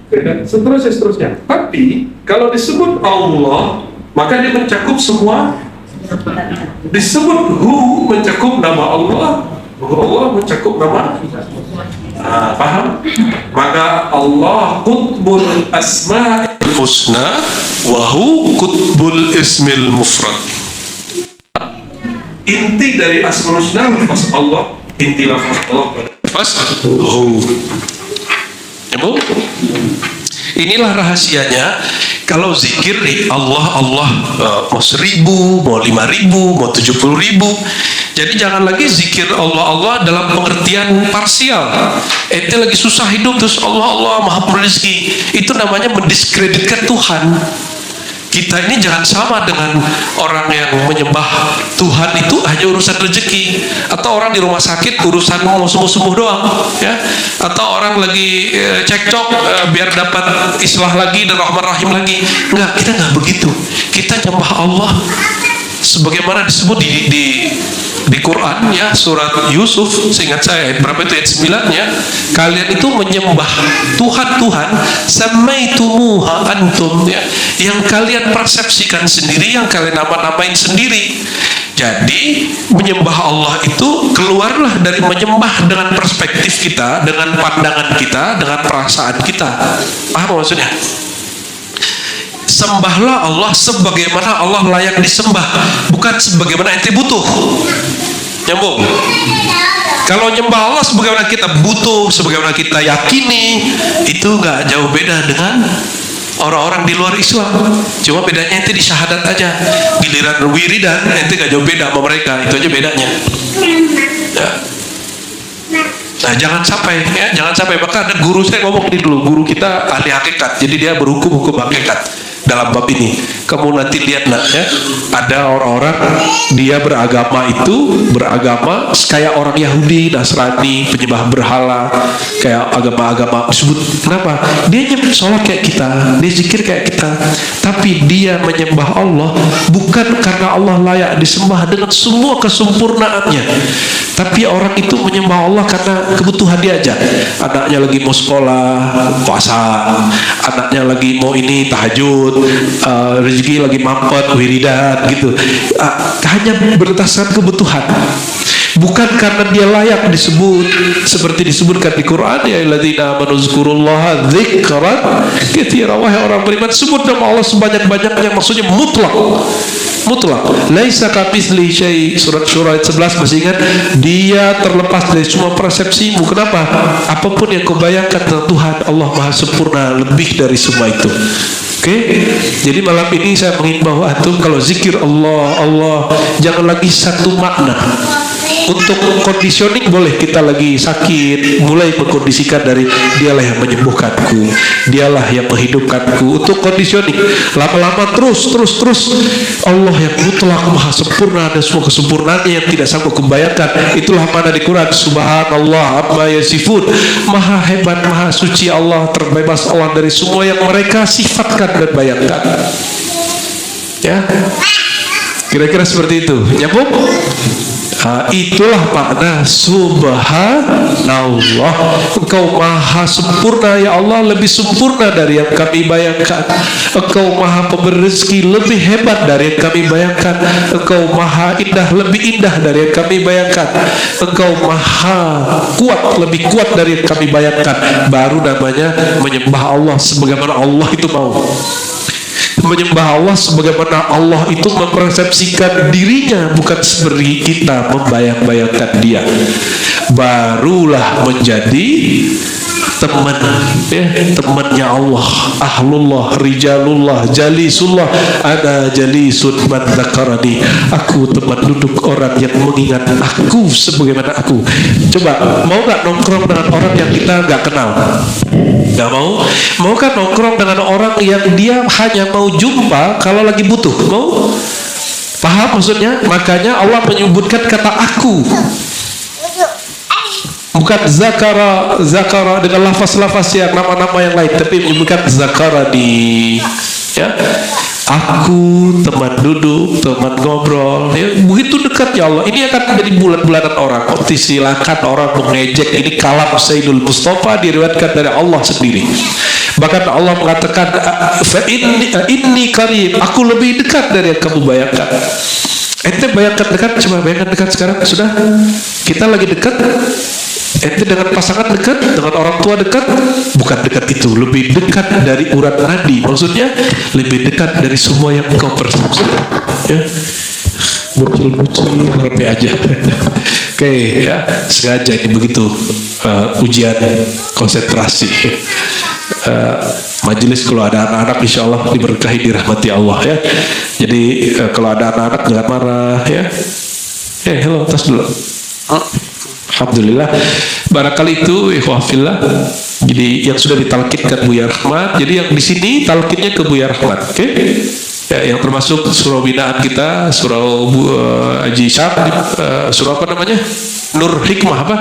Beda. Seterusnya. Tapi kalau disebut Allah, maka dia mencakup semua. Disebut Hu mencakup nama Allah, Allah mencakup nama. Paham? Maka Allah Qutbul Asma'il Husna wa Hu Qutbul Ismil Mufrad. Inti dari Asmaul Husna lafaz Allah, inti lafaz Allah lafaz Hu. Inilah rahasianya. Kalau zikir nih Allah mau 1000, mau 5000, mau 70.000. Jadi jangan lagi zikir Allah dalam pengertian parsial. Ente lagi susah hidup terus Allah maha rezeki. Itu namanya mendiskreditkan Tuhan. Kita ini jangan sama dengan orang yang menyembah Tuhan itu hanya urusan rezeki, atau orang di rumah sakit urusan mau sembuh doang ya, atau orang lagi cekcok biar dapat islah lagi dan rahman rahim lagi. Enggak, kita enggak begitu. Kita nyembah Allah sebagaimana disebut di Quran ya, surat Yusuf, seingat saya berapa itu ayat 9 ya, kalian itu menyembah Tuhan samaitumuha antum ya, yang kalian persepsikan sendiri, yang kalian nama-namain sendiri. Jadi menyembah Allah itu keluarlah dari menyembah dengan perspektif kita, dengan pandangan kita, dengan perasaan kita. Paham maksudnya? Sembahlah Allah sebagaimana Allah layak disembah, bukan sebagaimana ente butuh. Nyambung? Kalau nyembah Allah sebagaimana kita butuh, sebagaimana kita yakini, itu nggak jauh beda dengan orang-orang di luar Islam. Cuma bedanya ente di syahadat aja. Giliran wiridan ente nggak jauh beda sama mereka, itu aja bedanya ya. Nah jangan sampai maka ada guru saya ngomong ini dulu, guru kita ahli hakikat, jadi dia berhukum hakikat dalam bab ini. Kamu nanti lihat nak ya, ada orang-orang dia beragama kayak orang Yahudi, Nasrani, penyembah berhala, kayak agama-agama disebut. Kenapa? Dia sholat kayak kita, dia zikir kayak kita, tapi dia menyembah Allah bukan karena Allah layak disembah dengan semua kesempurnaannya, tapi orang itu menyembah Allah karena kebutuhan dia aja. Anaknya lagi mau sekolah, puasa, anaknya lagi mau ini tahajud, rezeki lagi mampet, wiridan gitu. Hanya berdasarkan kebutuhan. Bukan karena dia layak disebut seperti disebutkan di Quran, ya alladzina amanu dzkurullaha dzikran katsiran, wahai orang beriman sebut nama Allah sebanyak-banyaknya, maksudnya mutlak. Laisa kamitslihi syai, surat Syura ayat 11 masih ingat? Dia terlepas dari semua persepsimu. Kenapa? Apapun yang kau bayangkan tentang Tuhan, Allah Maha sempurna lebih dari semua itu. Oke, jadi malam ini saya mengimbau antum kalau zikir Allah, jangan lagi satu makna. Untuk conditioning boleh, kita lagi sakit, mulai mengkondisikan dari dialah yang menyembuhkanku, dialah yang menghidupkanku. Untuk conditioning, lama-lama terus Allah yang mutlak maha sempurna dan semua kesempurnaannya yang tidak sanggup membayangkan. Itulah mana di Quran, subhanallah amma yasifun, maha hebat, maha suci Allah, terbebas Allah dari semua yang mereka sifatkan dan bayangkan. Ya, kira-kira seperti itu. Nyambung? Itulah makna subhanallah. Engkau maha sempurna ya Allah, lebih sempurna dari yang kami bayangkan. Engkau maha pemberi rezeki, lebih hebat dari yang kami bayangkan. Engkau maha indah, lebih indah dari yang kami bayangkan. Engkau maha kuat, lebih kuat dari yang kami bayangkan. Baru namanya menyembah Allah sebagaimana Allah itu mau. Menyembah Allah sebagaimana Allah itu mempersepsikan dirinya, bukan seperti kita membayang-bayangkan dia. Barulah menjadi teman, ya, temannya Allah, ahlullah, rijalullah, jalisullah. Ada jalisun man dzakarani, aku teman duduk orang yang mengingat aku sebagaimana aku. Coba, mau gak nongkrong dengan orang yang kita gak kenal? Gak mau? Mau kan nongkrong dengan orang yang dia hanya mau jumpa kalau lagi butuh? Mau? Paham maksudnya? Makanya Allah menyebutkan kata aku, bukan zakara dengan lafaz-lafaz yang nama-nama yang lain, tapi menyebutkan zakarani, ya. Aku teman duduk, teman ngobrol, ya, begitu dekat ya Allah. Ini akan menjadi bulan-bulanan orang. Silakan orang mengejek, ini kalam Sayyidul Mustafa, diriwayatkan dari Allah sendiri. Bahkan Allah mengatakan, inni qarib, aku lebih dekat dari yang kamu bayangkan. Ente bayangkan dekat, coba bayangkan dekat sekarang. Sudah, kita lagi dekat. Ente dengan pasangan dekat, dengan orang tua dekat, bukan dekat itu, lebih dekat dari urat nadi. Maksudnya lebih dekat dari semua yang kau persepsi. Ya, bocil-bocil ngerti aja. Oke, ya, sengaja ini begitu ujian konsentrasi. Majelis kalau ada anak-anak insya Allah diberkahi, dirahmati Allah, ya. Jadi kalau ada anak-anak jangan marah, ya. Hello, tas dulu. Alhamdulillah, barangkali itu ikhwafillah. Jadi yang sudah ditalkinkan Buya Rahmat, jadi yang di sini talkinnya ke Buya Rahmat, oke? Ya, yang termasuk surau binaan kita, surau Haji Syam, surau apa namanya? Nur Hikmah apa?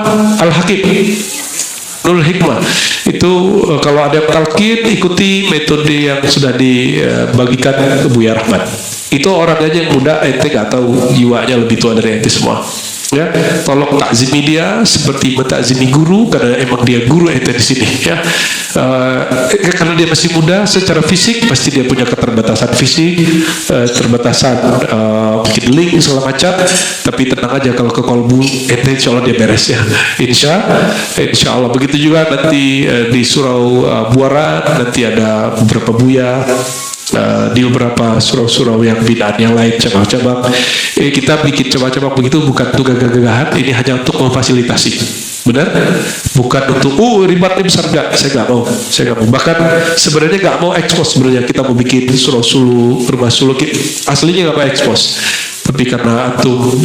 Al Hakim. Nur Hikmah itu kalau ada yang talkin, ikuti metode yang sudah dibagikan ke Buya Rahmat. Itu orang aja yang muda, ente nggak tahu jiwanya lebih tua dari ente semua. Ya, tolong takzimi dia seperti mentakzimi guru, karena emang dia guru ente di sini, ya. Karena dia masih muda secara fisik, pasti dia punya keterbatasan fisik, terbatasan mungkin link segala macam, tapi tenang aja kalau ke kolbu ente insya Allah dia beres, ya. Insya Allah. Begitu juga nanti di surau Buaran nanti ada beberapa buya, di beberapa surau-surau yang binaan yang lain, cabang-cabang. Kita bikin cabang-cabang begitu bukan untuk gagah-gagahan, ini hanya untuk memfasilitasi. Benar? Bukan untuk ribatnya besar, enggak. Saya nggak mau. Bahkan sebenarnya nggak mau ekspos. Sebenarnya kita mau bikin surau sulu, rumah suluk, aslinya nggak mau ekspos. Tapi karena antum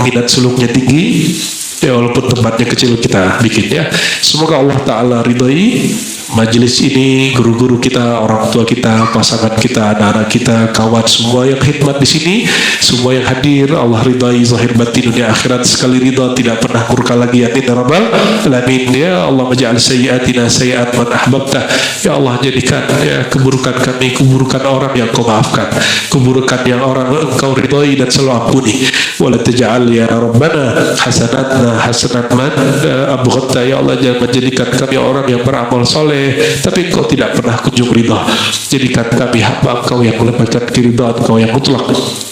minat suluknya tinggi, ya walaupun tempatnya kecil kita bikin, ya. Semoga Allah Ta'ala ridhoi majelis ini, guru-guru kita, orang tua kita, pasangan kita, anak-anak kita, kawan semua yang khidmat di sini, semua yang hadir, Allah ridhai zahir batin dunia akhirat, sekali ridha tidak pernah murka lagi, ya rabbal alamin. Ya Allah, maj'al sayyiatina sayyiat man ahbabta. Ya Allah, jadikan ya keburukan kami keburukan orang yang kau maafkan, keburukan yang orang engkau ridhai dan selalu ampuni. Wala taj'al ya rabbana hasanatna hasanat man abghadta. Ya Allah, jangan menjadikan kami orang yang beramal soleh soleh, tapi Engkau tidak pernah kunjung ridha. Jadikan kami hamba Engkau yang mendapatkan keridhaan Engkau yang mutlak,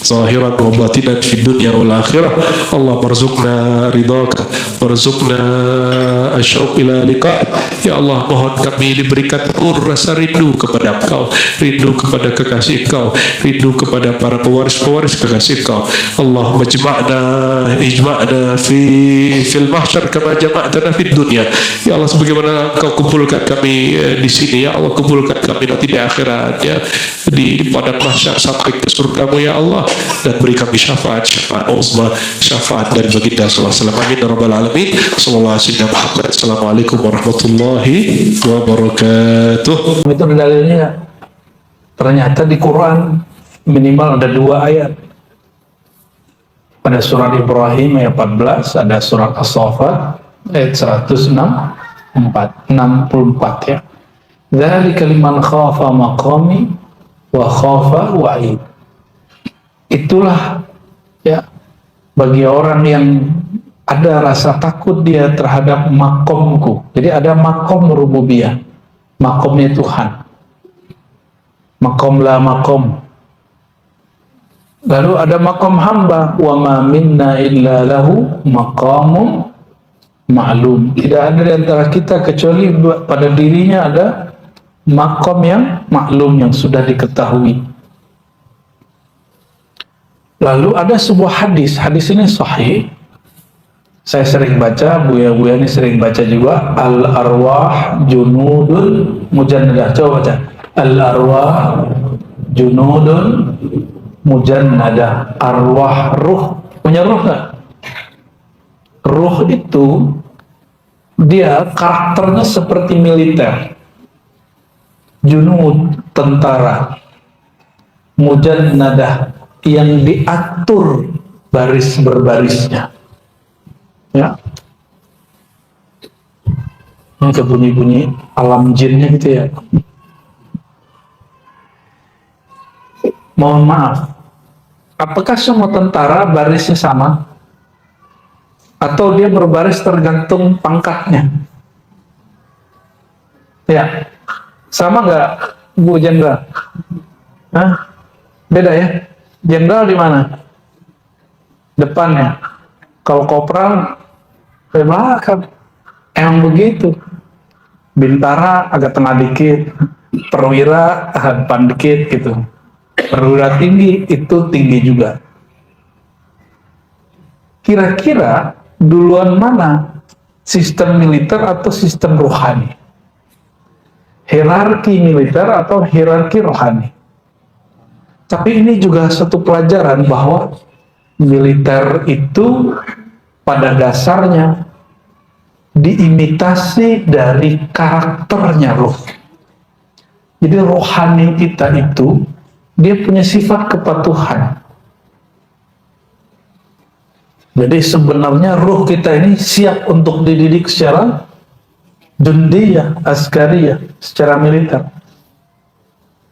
zahiran wa batinan fid dunya wal akhirah. Allah marzuqna ridhaka, marzuqna asyauq ila liqa. Ya Allah, mohon kami diberikan rasa rindu kepada Engkau, rindu kepada kekasih Engkau, rindu kepada para pewaris-pewaris kekasih Engkau. Allahumma ijma'na fil mahsyar kama jama'tana fid dunya. Ya Allah, sebagaimana Engkau kumpulkan kami di sini, ya Allah, kumpulkan kami nanti di akhirat, ya, di padang mahsyar sampai ke surga-Mu, ya Allah, dan beri kami syafaat uzma, syafaat dari baginda sallallahu alaihi wasallam. Amin ya rabbal alamin. Sallallahu alaihi wasallam. Assalamualaikum warahmatullahi wabarakatuh. Itu dalilnya. Ternyata di Quran minimal ada 2 ayat. Pada surat Ibrahim ayat 14, ada surat As-Saffat ayat 164 ya. Dzalika liman khafa maqami wa khafa wa'id. Itulah ya bagi orang yang ada rasa takut dia terhadap makomku. Jadi ada makom rububiyah, makomnya Tuhan. Makom la makom. Lalu ada makom hamba, wa ma minna illa lahu maqamun ma'lum. Tidak ada di antara kita kecuali pada dirinya ada makom yang maklum, yang sudah diketahui. Lalu ada sebuah hadis ini sahih. Saya sering baca, Buya-buya ini sering baca juga. Al-arwah junudun mujannadah. Coba baca. Al-arwah junudun mujannadah. Arwah, ruh. Punya ruh nggak? Ruh itu dia karakternya seperti militer. Junud, tentara. Mujannadah, yang diatur baris berbarisnya. Ya. Ini kayak bunyi-bunyi alam jinnya gitu ya. Mohon maaf, apakah semua tentara barisnya sama? Atau dia berbaris tergantung pangkatnya? Ya, sama nggak, Bu Jenderal? Hah? Beda ya? Jenderal di mana? Depannya. Kalau kopral di belakang. Emang begitu. Bintara agak tengah dikit, perwira depan dikit gitu. Perwira tinggi itu tinggi juga. Kira-kira duluan mana? Sistem militer atau sistem rohani? Hierarki militer atau hierarki rohani? Tapi ini juga satu pelajaran bahwa militer itu pada dasarnya diimitasi dari karakternya roh. Jadi rohani kita itu dia punya sifat kepatuhan. Jadi sebenarnya roh kita ini siap untuk dididik secara jundiyah, askariyah, secara militer.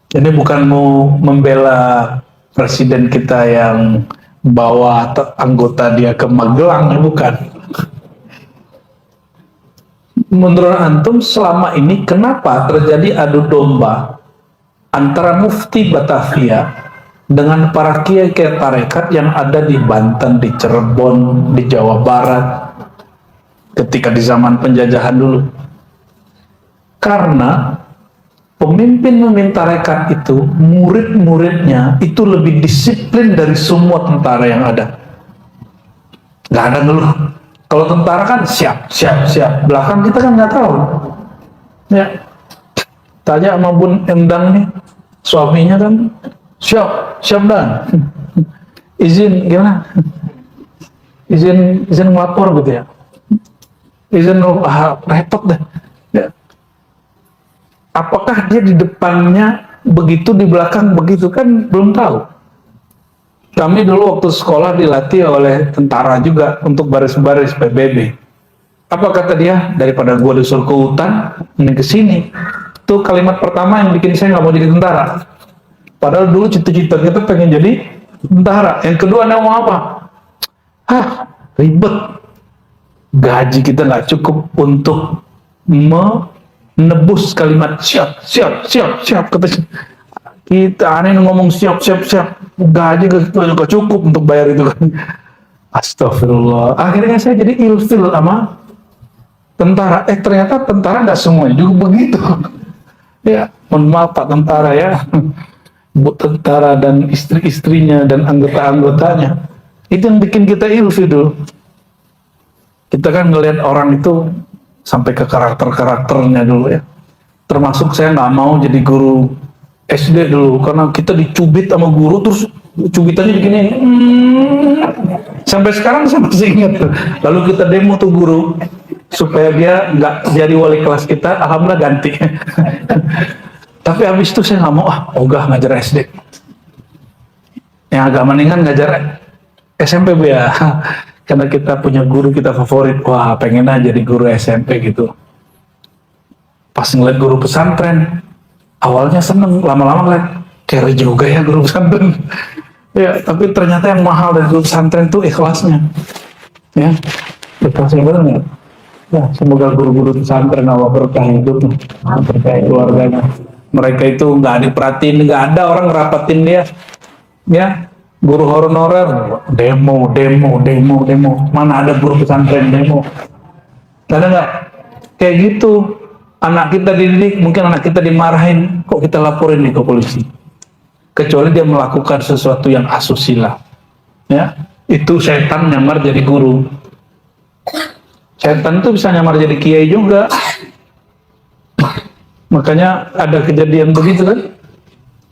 Ini bukan mau membela presiden kita yang bawa anggota dia ke Magelang, bukan. Menurut antum selama ini kenapa terjadi adu domba antara mufti Batavia dengan para kiai-kiai tarekat yang ada di Banten, di Cirebon, di Jawa Barat ketika di zaman penjajahan dulu? Karena pemimpin tarekat itu, murid-muridnya itu lebih disiplin dari semua tentara yang ada. Gak ada ngeluh. Kalau tentara kan siap. Belakang kita kan nggak tahu. Ya, tanya sama Bun Endang nih, suaminya kan siap dan izin gimana? Izin ngelapor gitu ya. Izin repot deh. Ya. Apakah dia di depannya begitu, di belakang begitu, kan belum tahu. Kami dulu waktu sekolah dilatih oleh tentara juga untuk baris-baris PBB. Apa kata dia? Daripada gua disuruh ke hutan, ini ke sini. Itu kalimat pertama yang bikin saya nggak mau jadi tentara. Padahal dulu cita-cita kita pengen jadi tentara. Yang kedua, Anda mau apa? Ribet. Gaji kita nggak cukup untuk nebus kalimat siap, siap, siap, siap. Kita aneh ngomong siap, siap, siap. Gaji gak cukup untuk bayar itu kan. Astagfirullah. Akhirnya saya jadi ilfil sama tentara. Ternyata tentara nggak semuanya juga begitu. Ya, mohon maaf Pak Tentara ya. Bu tentara dan istri-istrinya dan anggota-anggotanya. Itu yang bikin kita ilfil dulu. Kita kan ngelihat orang itu sampai ke karakter-karakternya dulu ya. Termasuk saya nggak mau jadi guru SD dulu karena kita dicubit sama guru terus cubitannya begini. Sampai sekarang saya masih ingat tuh. Lalu kita demo tuh guru supaya dia nggak jadi wali kelas kita. Alhamdulillah ganti. Tapi habis itu saya nggak mau ogah ngajar SD. Yang agak mendingan ngajar SMP Bu ya. Karena kita punya guru kita favorit, wah pengen aja jadi guru SMP gitu. Pas ngeliat guru pesantren, awalnya seneng, lama-lama ngeliat, kere juga ya guru pesantren. Ya, tapi ternyata yang mahal dari guru pesantren itu ikhlasnya. Ya, ikhlasnya benar. Ya, semoga guru-guru pesantren Allah berkah hidupnya, berkah keluarganya. Mereka itu nggak diperhatiin, nggak ada orang ngerapatin dia. Ya, guru honorer demo. Mana ada guru pesantren demo? Ada nggak? Kayak gitu. Anak kita dididik, mungkin anak kita dimarahin, kok kita laporin nih ke polisi? Kecuali dia melakukan sesuatu yang asusila. Ya, itu setan nyamar jadi guru. Setan itu bisa nyamar jadi kiai juga. Makanya ada kejadian begitu kan?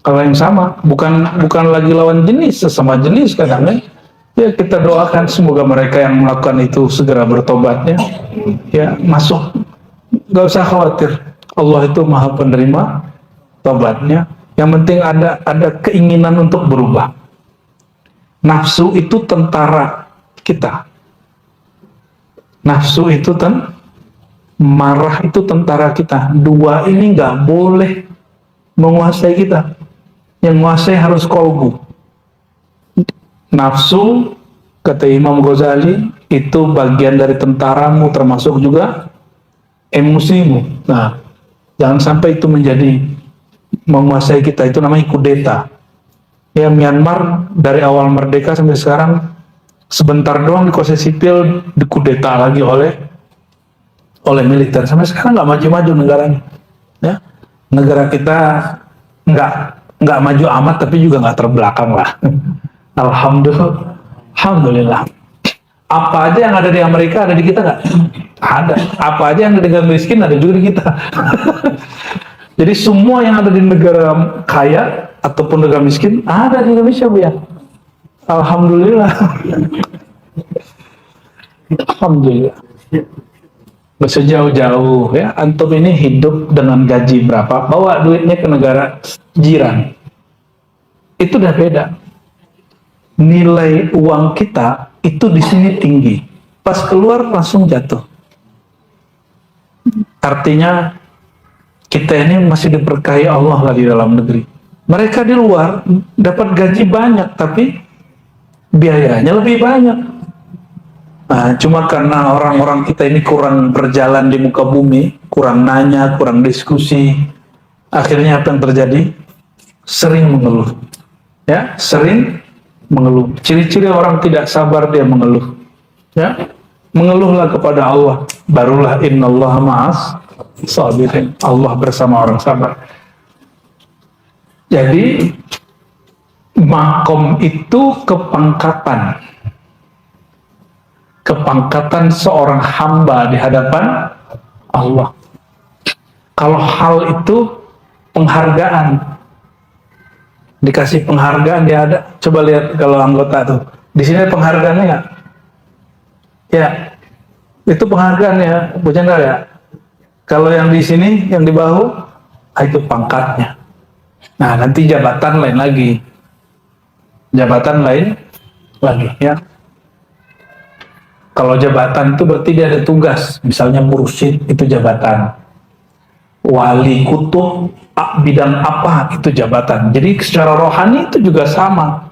Kalau yang sama, bukan lagi lawan jenis, sesama jenis kadang ya kita doakan semoga mereka yang melakukan itu segera bertobatnya, ya masuk, gak usah khawatir, Allah itu maha penerima tobatnya. Yang penting ada keinginan untuk berubah. Nafsu itu tentara kita, nafsu itu marah itu tentara kita. Dua ini nggak boleh menguasai kita. Yang menguasai harus kolbu. Nafsu, kata Imam Ghazali, itu bagian dari tentaramu, termasuk juga emosimu. Nah, jangan sampai itu menjadi menguasai kita. Itu namanya kudeta. Ya, Myanmar dari awal merdeka sampai sekarang sebentar doang dikuasai sipil, dikudeta lagi oleh militer. Sampai sekarang nggak maju-maju negaranya. Ya, negara kita nggak maju amat, tapi juga nggak terbelakang lah. Alhamdulillah. Apa aja yang ada di Amerika ada di kita nggak? Ada. Apa aja yang ada di negara miskin ada juga di kita. Jadi semua yang ada di negara kaya ataupun negara miskin ada di Indonesia Bu ya. Alhamdulillah. Alhamdulillah. Sejauh-jauh ya, antum ini hidup dengan gaji berapa, bawa duitnya ke negara jiran, itu udah beda. Nilai uang kita itu di sini tinggi, pas keluar langsung jatuh. Artinya kita ini masih diberkahi Allah lah di dalam negeri. Mereka di luar dapat gaji banyak, tapi biayanya lebih banyak. Nah, cuma karena orang-orang kita ini kurang berjalan di muka bumi, kurang nanya, kurang diskusi, akhirnya apa yang terjadi? Sering mengeluh. Ya, sering mengeluh. Ciri-ciri orang tidak sabar dia mengeluh. Ya, mengeluhlah kepada Allah. Barulah innallaha ma'as sabirin. Allah bersama orang sabar. Jadi makom itu kepangkatan. Kepangkatan seorang hamba di hadapan Allah. Kalau hal itu penghargaan, dikasih penghargaan dia ada. Coba lihat kalau anggota tuh, di sini penghargaannya nggak? Ya, itu penghargaannya, Bu Chandra ya. Kalau yang di sini, yang di bahu, itu pangkatnya. Nah, nanti jabatan lain lagi, ya. Kalau jabatan itu berarti dia ada tugas, misalnya mursyid itu jabatan, wali kutub bidang apa itu jabatan. Jadi secara rohani itu juga sama.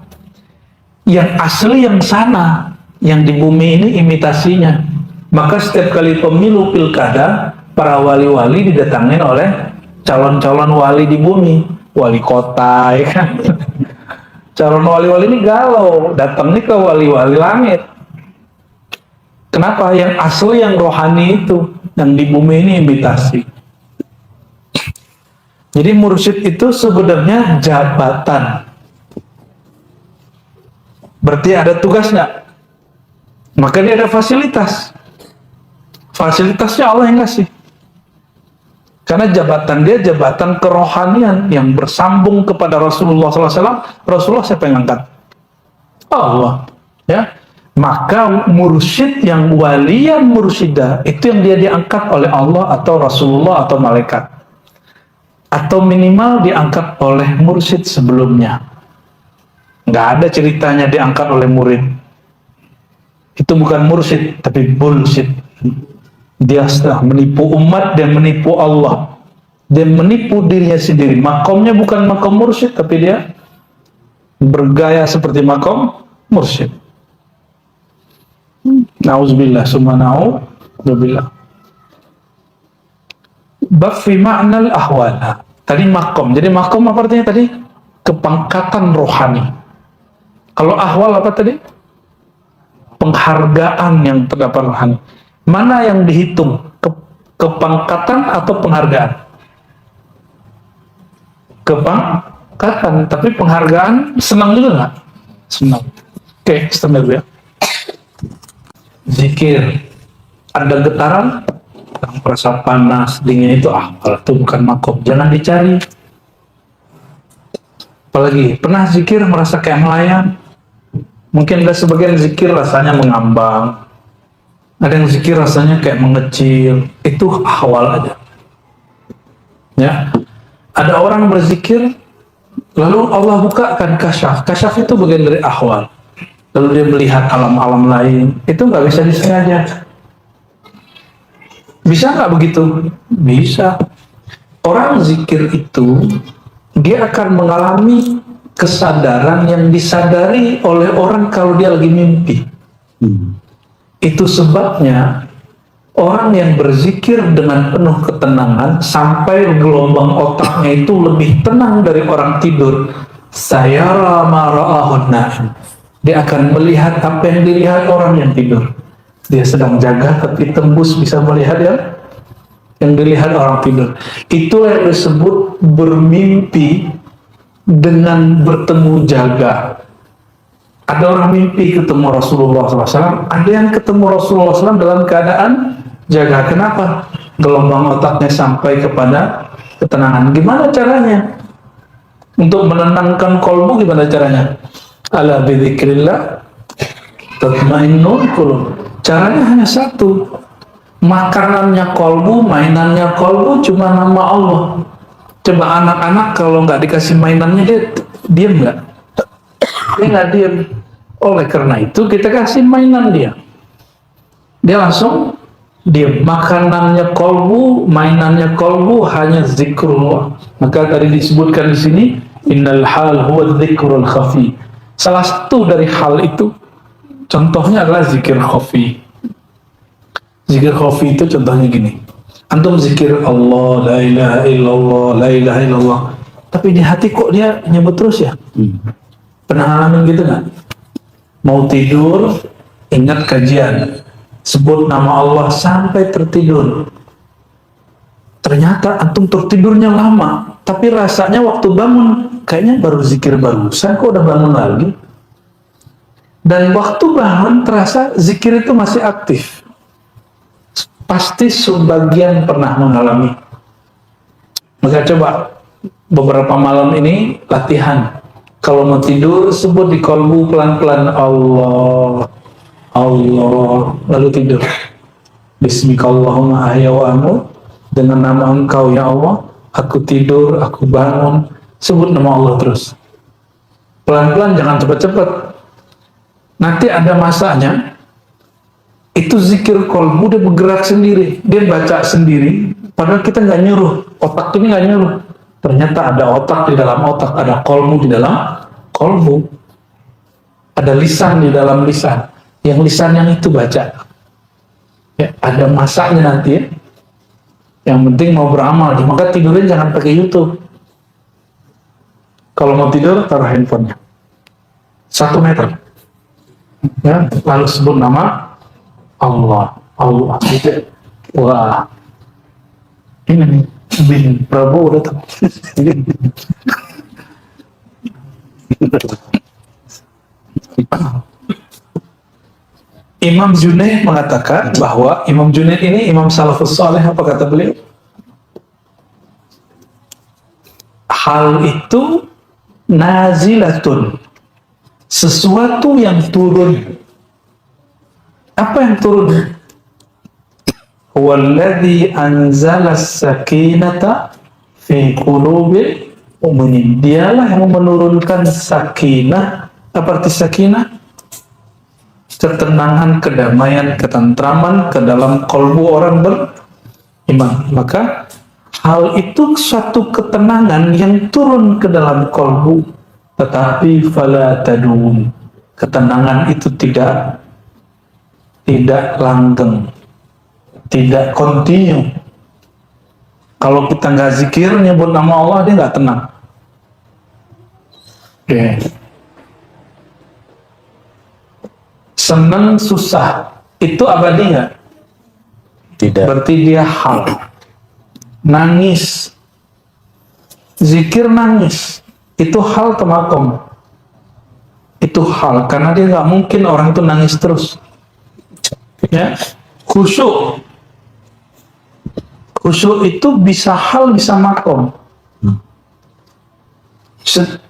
Yang asli yang sana, yang di bumi ini imitasinya. Maka setiap kali pemilu pilkada para wali-wali didatangin oleh calon-calon wali di bumi, wali kota, ya kan? Calon wali-wali ini galau, datangnya ke wali-wali langit. Kenapa? Yang asli, yang rohani itu, yang di bumi ini imitasi. Jadi mursyid itu sebenarnya jabatan. Berarti ada tugas nggak? Maka dia ada fasilitas. Fasilitasnya Allah yang kasih. Karena jabatan dia jabatan kerohanian yang bersambung kepada Rasulullah SAW. Rasulullah siapa yang angkat? Allah. Ya. Maka mursyid yang waliyan mursyidah itu yang dia diangkat oleh Allah atau Rasulullah atau malaikat. Atau minimal diangkat oleh mursyid sebelumnya. Nggak ada ceritanya diangkat oleh murid. Itu bukan mursyid, tapi bullshit. Dia sudah menipu umat dan menipu Allah. Dia menipu dirinya sendiri. Makomnya bukan makom mursyid, tapi dia bergaya seperti makom mursyid. Nauzubillah, summa na'udzubillah. Bab fi ma'nal ahwala. Tadi makom. Jadi makom apa artinya tadi? Kepangkatan rohani. Kalau ahwal apa tadi? Penghargaan yang terdapat rohani. Mana yang dihitung? Kepangkatan atau penghargaan? Kepangkatan. Tapi penghargaan senang juga nggak? Senang. Oke, setengah dulu ya. Zikir. Ada getaran? Yang merasa panas, dingin itu ahwal. Itu bukan makom. Jangan dicari. Apalagi, pernah zikir merasa kayak melayang? Mungkin ada sebagian zikir rasanya mengambang. Ada yang zikir rasanya kayak mengecil. Itu ahwal aja. Ya. Ada orang berzikir, lalu Allah bukakan kasyaf. Kasyaf itu bagian dari ahwal. Lalu dia melihat alam-alam lain. Itu nggak bisa disengaja. Bisa nggak begitu? Bisa. Orang zikir itu, dia akan mengalami kesadaran yang disadari oleh orang kalau dia lagi mimpi. Itu sebabnya orang yang berzikir dengan penuh ketenangan sampai gelombang otaknya itu lebih tenang dari orang tidur. Sayara ma ra'ahun na'im. Dia akan melihat apa yang dilihat orang yang tidur. Dia sedang jaga tapi tembus bisa melihat yang dilihat orang tidur. Itulah yang disebut bermimpi dengan bertemu jaga. Ada orang mimpi ketemu Rasulullah SAW, ada yang ketemu Rasulullah SAW dalam keadaan jaga. Kenapa? Gelombang otaknya sampai kepada ketenangan. Gimana caranya? Untuk menenangkan kolbu gimana caranya? Ala bidzikrillah tatmainnul qulub. Caranya hanya satu. Makanannya kolbu, mainannya kolbu cuma nama Allah. Coba anak-anak kalau nggak dikasih mainannya dia diam nggak? Dia nggak diam. Oleh karena itu kita kasih mainan dia langsung diam. Makanannya kolbu, mainannya kolbu hanya zikrullah. Maka tadi disebutkan di sini innal hal huwa dzikrul khafi. Salah satu dari hal itu contohnya adalah zikir khafi. Zikir khafi itu contohnya gini. Antum zikir Allah, la ilaha illallah, la ilaha illallah. Tapi di hati kok dia nyebut terus ya? Pernah ngalamin gitu nggak? Mau tidur, ingat kajian. Sebut nama Allah sampai tertidur. Ternyata antum tertidurnya lama. Tapi rasanya waktu bangun, kayaknya baru zikir barusan, kok udah bangun lagi? Dan waktu bangun terasa zikir itu masih aktif. Pasti sebagian pernah mengalami. Maka coba beberapa malam ini latihan. Kalau mau tidur sebut di kolbu pelan-pelan Allah, Allah, lalu tidur. Bismillahirrahmanirrahim, ahya wa amut. Dengan nama Engkau ya Allah, aku tidur, aku bangun. Sebut nama Allah terus. Pelan-pelan, jangan cepat-cepat. Nanti ada masanya. Itu zikir kolbu, dia bergerak sendiri, dia baca sendiri, padahal kita nggak nyuruh, otak ini nggak nyuruh. Ternyata ada otak di dalam otak, ada kolbu di dalam kolbu, ada lisan di dalam lisan, yang lisan yang itu baca. Ya, ada masanya nanti ya. Yang penting mau beramal, maka tidurin jangan pakai YouTube. Kalau mau tidur, taruh handphonenya 1 meter. Ya, lalu sebut nama Allah. Allah. Wah, ini nih, Bin Prabowo datang. Imam Junaid mengatakan bahwa Imam Junaid ini Imam Salafus Saleh, apa kata beliau? Hal itu nazilatun, sesuatu yang turun. Apa yang turun? Walladzi anzala sakinata fi qulubil mu'minin. Dialah yang menurunkan sakinah. Apa arti sakinah? Ketenangan, kedamaian, ketentraman ke dalam kalbu orang beriman. Maka hal itu suatu ketenangan yang turun ke dalam kalbu, tetapi fala tadum, ketenangan itu tidak langgeng, tidak kontinu. Kalau kita nggak zikir nyebut nama Allah, dia nggak tenang. Senang susah itu abadi nggak? Tidak. Berarti dia hal. Nangis, zikir nangis, itu hal temakom. Itu hal, karena dia nggak mungkin orang itu nangis terus. Ya, khusyuk itu bisa hal, bisa makom.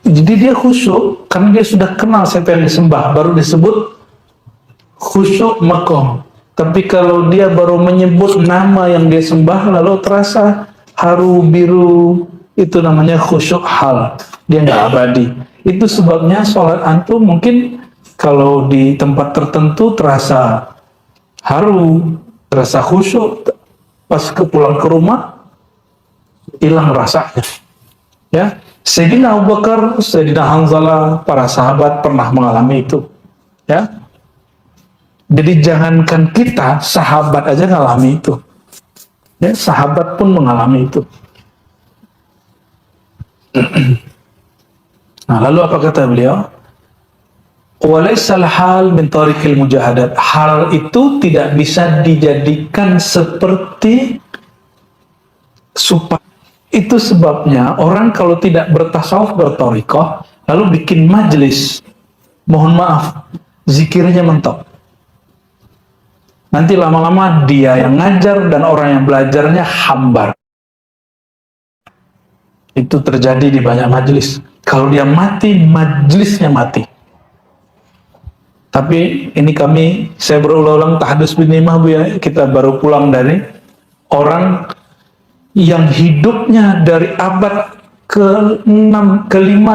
Jadi dia khusyuk karena dia sudah kenal siapa yang disembah, baru disebut khusyuk makom. Tapi kalau dia baru menyebut nama yang dia sembah lalu terasa haru biru, itu namanya khusyuk hal, dia nggak abadi. Itu sebabnya sholat antum mungkin kalau di tempat tertentu terasa haru, terasa khusyuk, pas pulang ke rumah hilang rasanya. Ya, Sayyidina Abu Bakar, Sayyidina Hanzalah, para sahabat pernah mengalami itu. Ya, jadi jangankan kita, sahabat aja ngalami itu. Ya, sahabat pun mengalami itu. Nah, lalu apa kata beliau? Walaisal hal min tariqil mujahadat. Hal itu tidak bisa dijadikan seperti supaya. Itu sebabnya orang kalau tidak bertasawuf, berthariqah, lalu bikin majelis, mohon maaf, zikirnya mentok. Nanti lama-lama dia yang ngajar dan orang yang belajarnya hambar. Itu terjadi di banyak majelis. Kalau dia mati, majelisnya mati. Tapi ini saya berulang-ulang tahdus bin Nimah, Bu, ya. Kita baru pulang dari orang yang hidupnya dari abad ke-5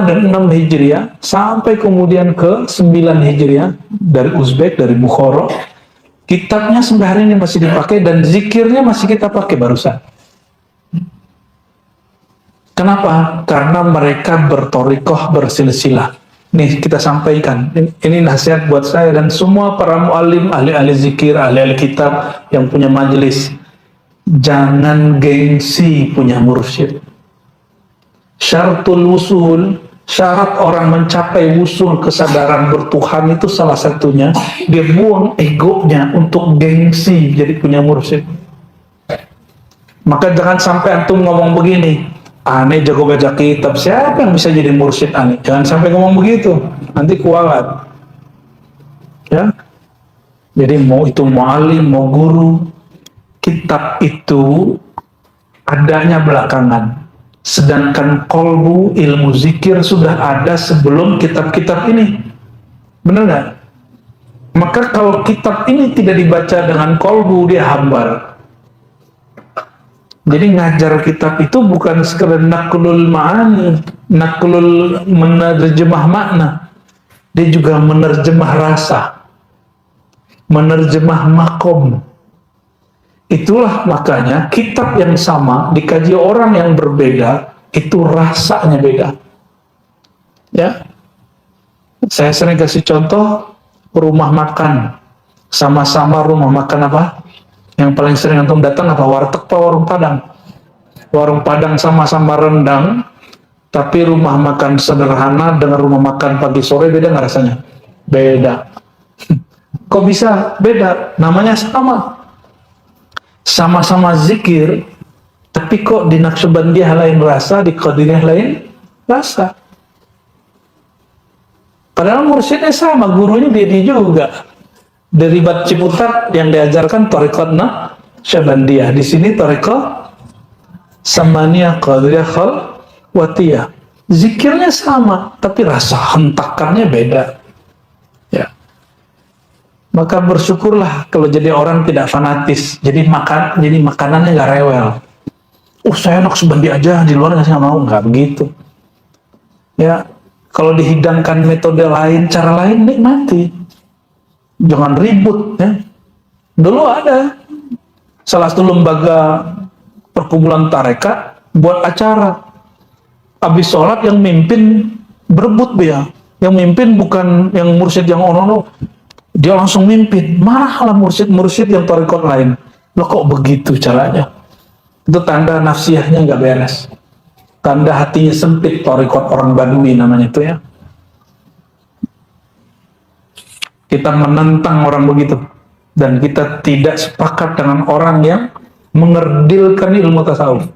dan 6 Hijriah sampai kemudian ke-9 Hijriah, dari Uzbek, dari Bukhara. Kitabnya sampai hari ini masih dipakai dan zikirnya masih kita pakai barusan. Kenapa? Karena mereka berthariqah, bersilsilah. Nih kita sampaikan, ini nasihat buat saya dan semua para mu'alim, ahli-ahli zikir, ahli-ahli kitab yang punya majelis. Jangan gengsi punya mursyid. Syaratul wusul, syarat orang mencapai wusul kesadaran bertuhan itu salah satunya dia buang egonya untuk gengsi jadi punya mursyid. Maka jangan sampai antum ngomong begini, aneh jago baca kitab, siapa yang bisa jadi mursyid aneh? Jangan sampai ngomong begitu, nanti kualat. Ya, jadi mau itu mu'alim, mau guru, kitab itu adanya belakangan. Sedangkan kolbu, ilmu zikir sudah ada sebelum kitab-kitab ini. Benar nggak? Maka kalau kitab ini tidak dibaca dengan kolbu, dia hambar. Jadi ngajar kitab itu bukan sekedar naklul ma'ani, naklul menerjemah makna. Dia juga menerjemah rasa, menerjemah makom. Itulah makanya kitab yang sama dikaji orang yang berbeda, itu rasanya beda. Ya, saya sering kasih contoh rumah makan, sama-sama rumah makan apa? Yang paling sering antum datang apa? Warteg atau warung Padang? Warung Padang sama-sama rendang, tapi rumah makan sederhana dengan rumah makan pagi sore beda nggak rasanya? Beda. Kok bisa beda? Namanya sama. Sama-sama zikir, tapi kok di Naqsyabandiyah lain rasa, di Qadiriyah lain rasa. Padahal mursyidnya sama, gurunya dia juga. Dari Bat Ciputat yang diajarkan Thariqat Naqsyabandiyah. Di sini Thariqat Samaniyah Qadiriyah Khalwatiyah. Zikirnya sama, tapi rasa hentakannya beda. Ya. Maka bersyukurlah kalau jadi orang tidak fanatis. Jadi makanannya nggak rewel. Saya Naqsyabandi aja, di luar nggak mau, nggak begitu. Ya, kalau dihidangkan metode lain, cara lain, nikmati. Jangan ribut, ya. Dulu ada salah satu lembaga perkumpulan tarekat buat acara. Habis sholat yang mimpin berebut dia. Yang mimpin bukan yang mursyid yang ono, dia langsung mimpin. Marahlah mursyid-mursyid yang tarekat lain. Loh kok begitu caranya? Itu tanda nafsiyahnya nggak beres. Tanda hatinya sempit, tarekat orang Badui namanya itu ya. Kita menentang orang begitu. Dan kita tidak sepakat dengan orang yang mengerdilkan ilmu tasawuf.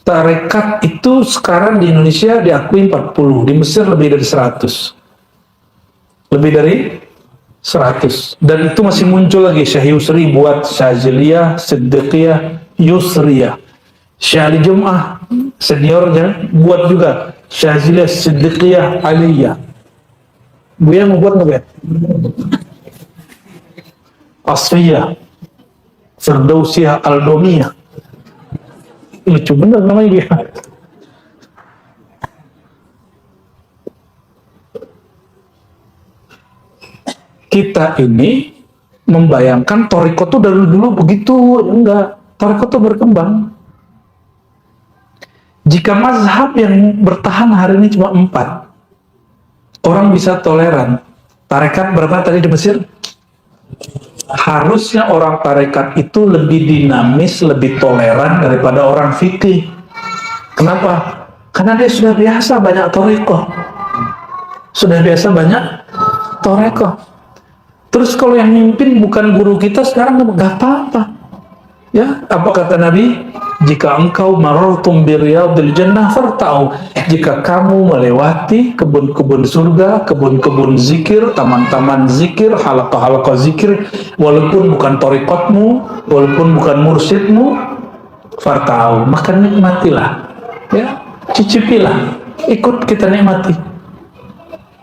Tarekat itu sekarang di Indonesia diakui 40, di Mesir lebih dari 100. Lebih dari 100. Dan itu masih muncul lagi. Syekh Yusri buat Syaziliyah, Siddiqiyah, Yusriyah. Syekh Ali Jum'ah, seniornya, buat juga Syaziliyah, Siddiqiyah, Aliyah. Buya mau buat nggak? Asfiyah, Firdausiyah, Aldomiyah. Lucu bener namanya dia. Kita ini membayangkan thariqah itu dari dulu begitu. Enggak, thariqah itu berkembang. Jika mazhab yang bertahan hari ini cuma 4, orang bisa toleran. Tarekat berapa tadi di Mesir? Harusnya orang tarekat itu lebih dinamis, lebih toleran daripada orang fikih. Kenapa? Karena dia sudah biasa banyak tarekat. Sudah biasa banyak tarekat. Terus kalau yang mimpin bukan guru kita sekarang nggak apa-apa. Ya, apa kata Nabi? Jika engkau marartum biriyadil jannah farta'u. Jika kamu melewati kebun-kebun surga, kebun-kebun zikir, taman-taman zikir, halaqah-halaqah zikir, walaupun bukan thariqatmu, walaupun bukan mursyidmu, farta'u, maka nikmatilah. Ya, cicipilah. Ikut kita nikmati.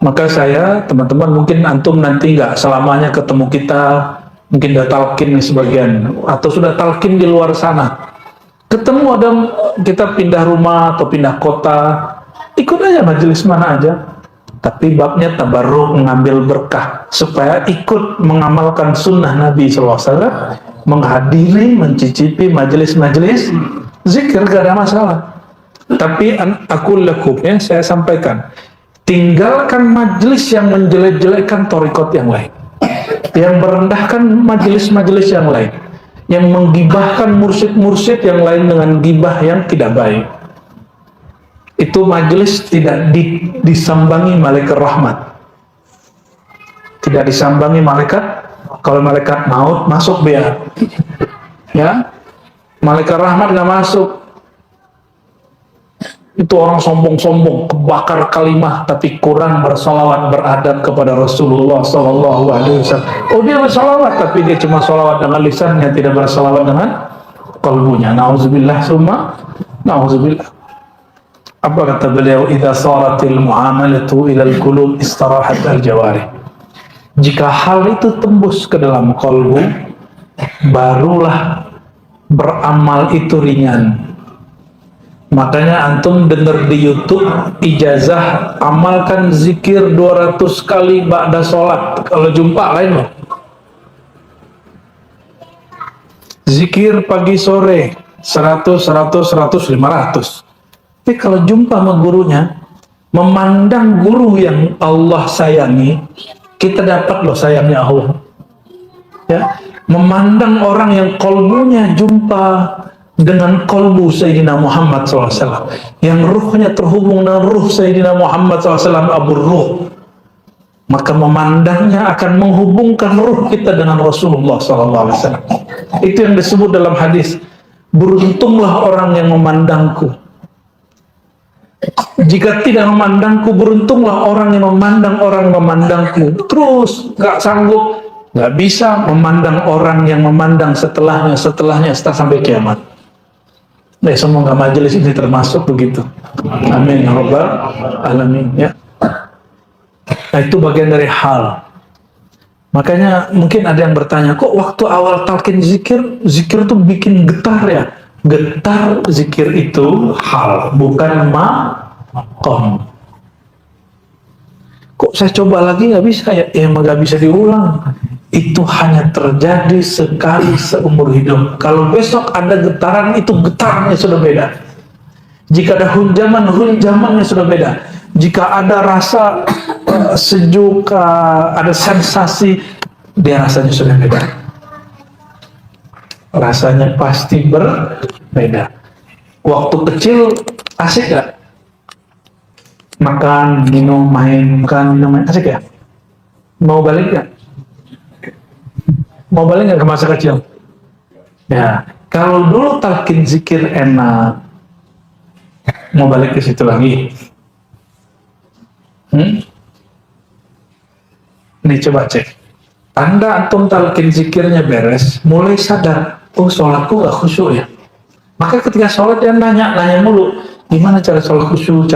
Maka saya, teman-teman, mungkin antum nanti nggak selamanya ketemu kita, mungkin udah talqin sebagian, atau sudah talqin di luar sana. Ketemu ada kita pindah rumah atau pindah kota, ikut aja majelis mana aja. Tapi babnya tabarruk, mengambil berkah, supaya ikut mengamalkan sunnah Nabi SAW, menghadiri, mencicipi majelis-majelis zikir, gak ada masalah. Tapi aku lakukan, saya sampaikan, tinggalkan majelis yang menjelek-jelekkan thariqat yang lain, yang merendahkan majelis-majelis yang lain, yang menggibahkan mursyid-mursyid yang lain dengan gibah yang tidak baik. Itu majelis tidak disambangi malaikat rahmat, tidak disambangi malaikat. Kalau malaikat maut masuk biar, ya, malaikat rahmat nggak masuk. Itu orang sombong-sombong, kebakar kalimah tapi kurang bersalawat, beradab kepada Rasulullah SAW. Oh, dia bersalawat tapi dia cuma salawat dengan lisannya, tidak bersalawat dengan kalbunya. Nauzubillah summa nauzubillah. Apa kata beliau? Idza saratil muamalatu ilal qulub istarahat al jawarih. Jika hal itu tembus ke dalam kalbu, barulah beramal itu ringan. Makanya antum dengar di YouTube ijazah amalkan zikir 200 kali ba'da sholat. Kalau jumpa lain loh. Zikir pagi sore 100, 500. Tapi kalau jumpa sama gurunya, memandang guru yang Allah sayangi, kita dapat loh sayangnya Allah. Ya, memandang orang yang kolbunya jumpa dengan kolbu Sayyidina Muhammad SAW, yang ruhnya terhubung dengan ruh Sayyidina Muhammad SAW, Abu Ruh, maka memandangnya akan menghubungkan ruh kita dengan Rasulullah SAW. Itu yang disebut dalam hadis, beruntunglah orang yang memandangku. Jika tidak memandangku, beruntunglah orang yang memandang orang memandangku. Terus gak sanggup, gak bisa memandang orang yang memandang setelah sampai kiamat. Nah, semoga majelis ini termasuk begitu. Amin ya rabbal alamin ya. Nah, itu bagian dari hal. Makanya mungkin ada yang bertanya, kok waktu awal talqin zikir tuh bikin getar ya? Getar zikir itu hal, bukan maqam. Kok saya coba lagi nggak bisa ya? Ya nggak bisa diulang. Itu hanya terjadi sekali seumur hidup. Kalau besok ada getaran, itu getarnya sudah beda. Jika ada hunjaman, hunjamannya sudah beda. Jika ada rasa sejuk, ada sensasi, dia rasanya sudah beda. Rasanya pasti berbeda. Waktu kecil asik gak? Makan, minum, main, asik ya? Mau balik gak? Mau balik gak ke masa kecil? Ya, kalau dulu talqin zikir enak, mau balik ke situ lagi? Nih coba cek. Anda antum talqin zikirnya beres, mulai sadar, oh sholatku gak khusyuk ya. Maka ketika sholat dia nanya mulu, gimana cara sholat khusyuk,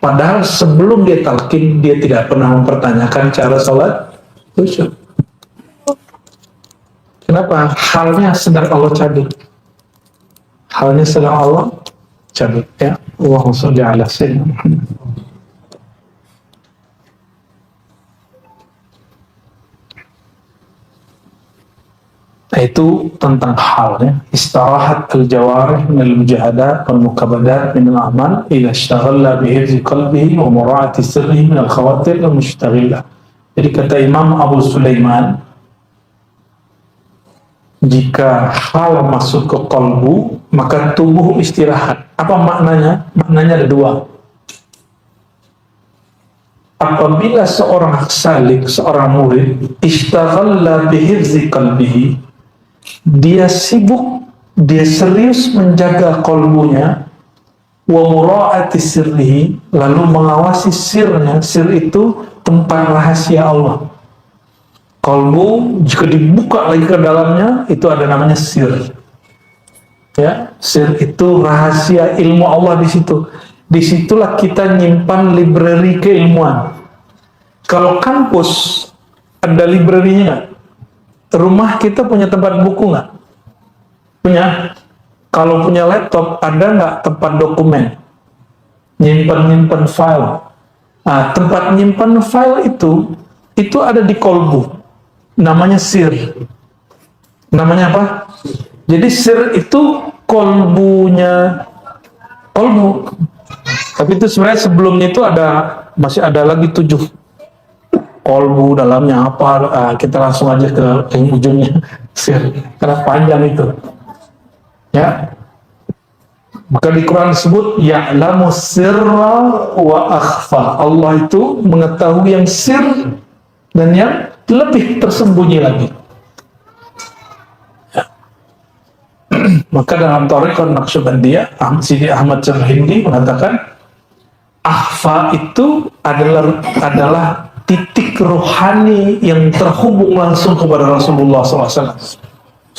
Padahal sebelum dia talqin, dia tidak pernah mempertanyakan cara sholat khusyuk. Kenapa? Halnya sedang Allah cabut. Ya. Allahumma sholli ala sayyidina Muhammad. Itu tentang halnya istirahat al-jawarih min al-mujahadat wal mukabadat min al-amal ila ishtaghala bi hifzi qalbihi wa mura'ati sirrihi min al-khawatir al-mushtaghilah. Jadi kata Imam Abu Sulaiman, jika hal masuk ke kalbu, maka tubuh istirahat. Apa maknanya? Maknanya ada dua. Apabila seorang salik, seorang murid, ishtaghala bi hifzi qalbihi, dia sibuk, dia serius menjaga kalbunya, wa mura'ati sirrihi, lalu mengawasi sirnya. Sir itu tempat rahasia Allah. Kalbu jika dibuka lagi ke dalamnya, itu ada namanya sir. Ya, sir itu rahasia ilmu Allah di situ. Disitulah kita nyimpan library keilmuan. Kalau kampus ada library-nya nggak? Rumah kita punya tempat buku nggak? Punya. Kalau punya laptop, ada nggak tempat dokumen? Nyimpan file. Nah, tempat nyimpan file itu ada di kolbu. Namanya sir. Namanya apa? Jadi sir itu kolbunya kolbu. Tapi itu sebenarnya sebelumnya itu masih ada lagi 7 kolbu, dalamnya apa, kita langsung aja ke ujungnya sir, karena panjang itu ya. Maka di Quran disebut ya'lamu sirra wa akhfa. Allah itu mengetahui yang sir dan yang lebih tersembunyi lagi ya. Maka dalam Thariqah Naqsyabandiyah, Sidi Ahmad Syarhindi mengatakan akhfa itu adalah titik rohani yang terhubung langsung kepada Rasulullah SAW.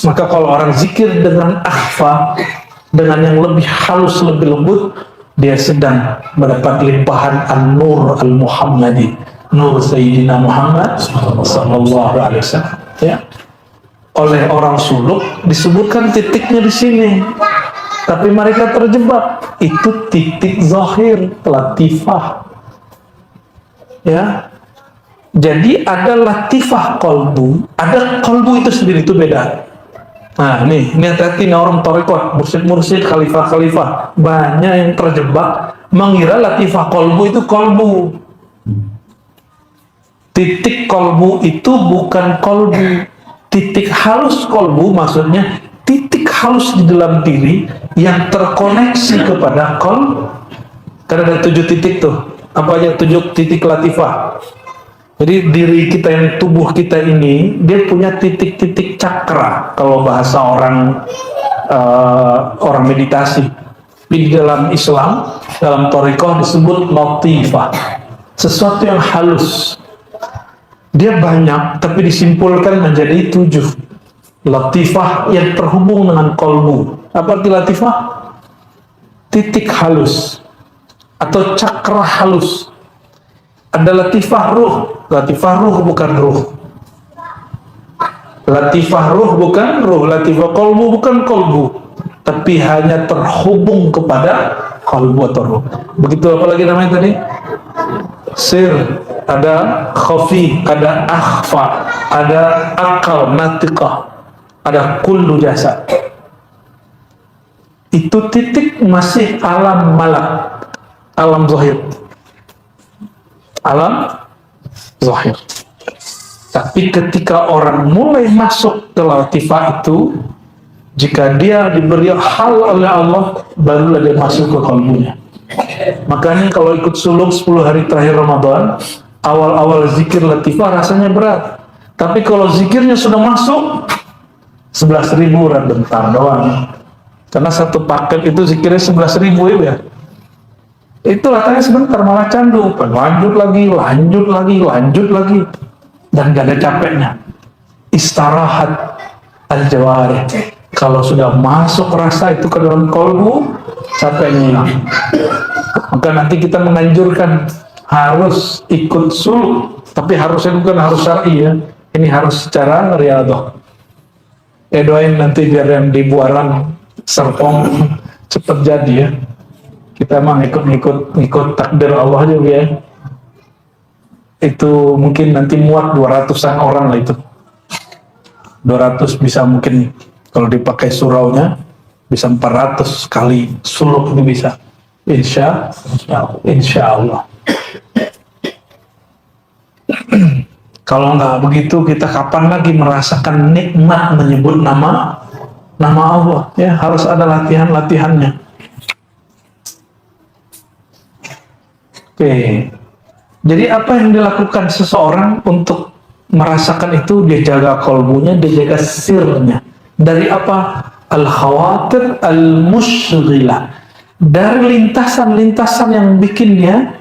Maka kalau orang zikir dengan akhfa, dengan yang lebih halus, lebih lembut, dia sedang mendapat limpahan an-nur al-Muhammadi, nur Sayyidina Muhammad sallallahu alaihi wasallam. Ya. Oleh orang suluk disebutkan titiknya di sini, tapi mereka terjebak. Itu titik zahir, latifah. Ya. Jadi ada latifah kolbu, ada kolbu itu sendiri, itu beda. Nah ini hati-hati nih orang Thariqah, mursyid-mursyid, khalifah-khalifah, banyak yang terjebak mengira latifah kolbu itu kolbu. Titik kolbu itu bukan kolbu. Titik halus kolbu maksudnya titik halus di dalam diri yang terkoneksi kepada kol. Karena ada 7 titik tuh. Apa aja 7 titik latifah. Jadi diri kita yang tubuh kita ini dia punya titik-titik cakra kalau bahasa orang meditasi. Di dalam Islam, dalam thariqah disebut latifah. Sesuatu yang halus. Dia banyak tapi disimpulkan menjadi 7. Latifah yang terhubung dengan kolbu. Apa arti latifah? Titik halus atau cakra halus. Ada latifah ruh. Latifah ruh bukan ruh. Latifah ruh bukan ruh. Latifah kolbu bukan kolbu. Tapi hanya terhubung kepada kolbu atau ruh. Begitu apa lagi namanya tadi? Sir, ada khafi, ada akhfa, ada akal, natiqah, ada kullu jasad. Itu titik masih alam malak, alam zahir, alam zahir. Tapi ketika orang mulai masuk ke latifah itu, jika dia diberi hal oleh Allah, barulah dia masuk ke kalbunya. Makanya kalau ikut suluk 10 hari terakhir Ramadan, awal-awal zikir latifah rasanya berat. Tapi kalau zikirnya sudah masuk, 11.000 bentar doang. Karena satu paket itu zikirnya 11.000 ya. Itu latihnya sebentar malah candu. Lanjut lagi. Dan gak ada capeknya. Istirahat al-jawarih. Kalau sudah masuk rasa itu ke dalam kolbu, capeknya hilang. Maka nanti kita menganjurkan harus ikut suluk, tapi harusnya bukan harus syar'i ya. Ini harus secara riyadhah. Doain nanti biar yang di Buaran Serpong cepat jadi ya. Kita emang ikut takdir Allah juga ya. Itu mungkin nanti muat 200-an orang lah itu. 200 bisa mungkin kalau dipakai suraunya bisa 400 kali suluk itu bisa. Insya Allah. Kalau nggak begitu kita kapan lagi merasakan nikmat menyebut nama Allah ya, harus ada latihannya. Oke. Jadi apa yang dilakukan seseorang untuk merasakan itu? Dia jaga kolbunya, dia jaga sirnya. Dari apa? Al-khawatir al-mushghilah. Dari lintasan-lintasan yang bikin dia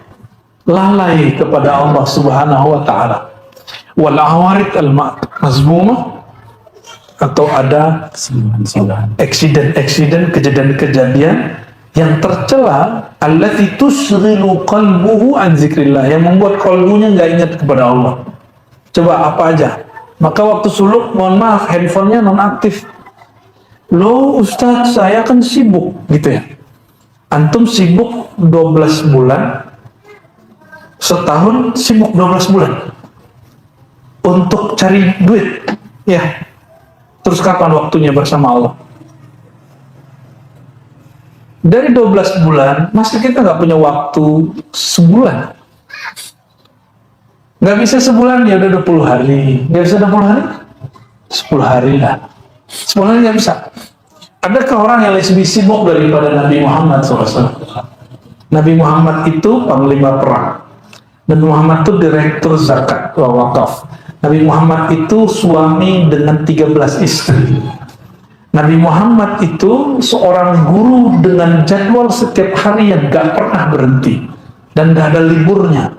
lalai kepada Allah Subhanahu wa taala. Wal awarid al-mazmumah, atau ada eksiden kejadian yang tercela, allati tusghilu qalbuhu an zikrillah, yang membuat kalbunya nggak ingat kepada Allah. Coba apa aja? Maka waktu suluk, mohon maaf, handphonenya nonaktif. Loh Ustadz, saya kan sibuk gitu ya. Antum sibuk 12 bulan, setahun sibuk 12 bulan untuk cari duit ya. Terus kapan waktunya bersama Allah? Dari 12 bulan, masa kita nggak punya waktu sebulan? Nggak bisa sebulan, ya udah 20 hari. Nggak bisa 20 hari? 10 hari lah. 10 hari nggak bisa. Adakah orang yang lebih sibuk daripada Nabi Muhammad SAW? Nabi Muhammad itu panglima perang. Nabi Muhammad itu direktur zakat wa wakaf. Nabi Muhammad itu suami dengan 13 istri. Nabi Muhammad itu seorang guru dengan jadwal setiap hari yang gak pernah berhenti dan gak ada liburnya.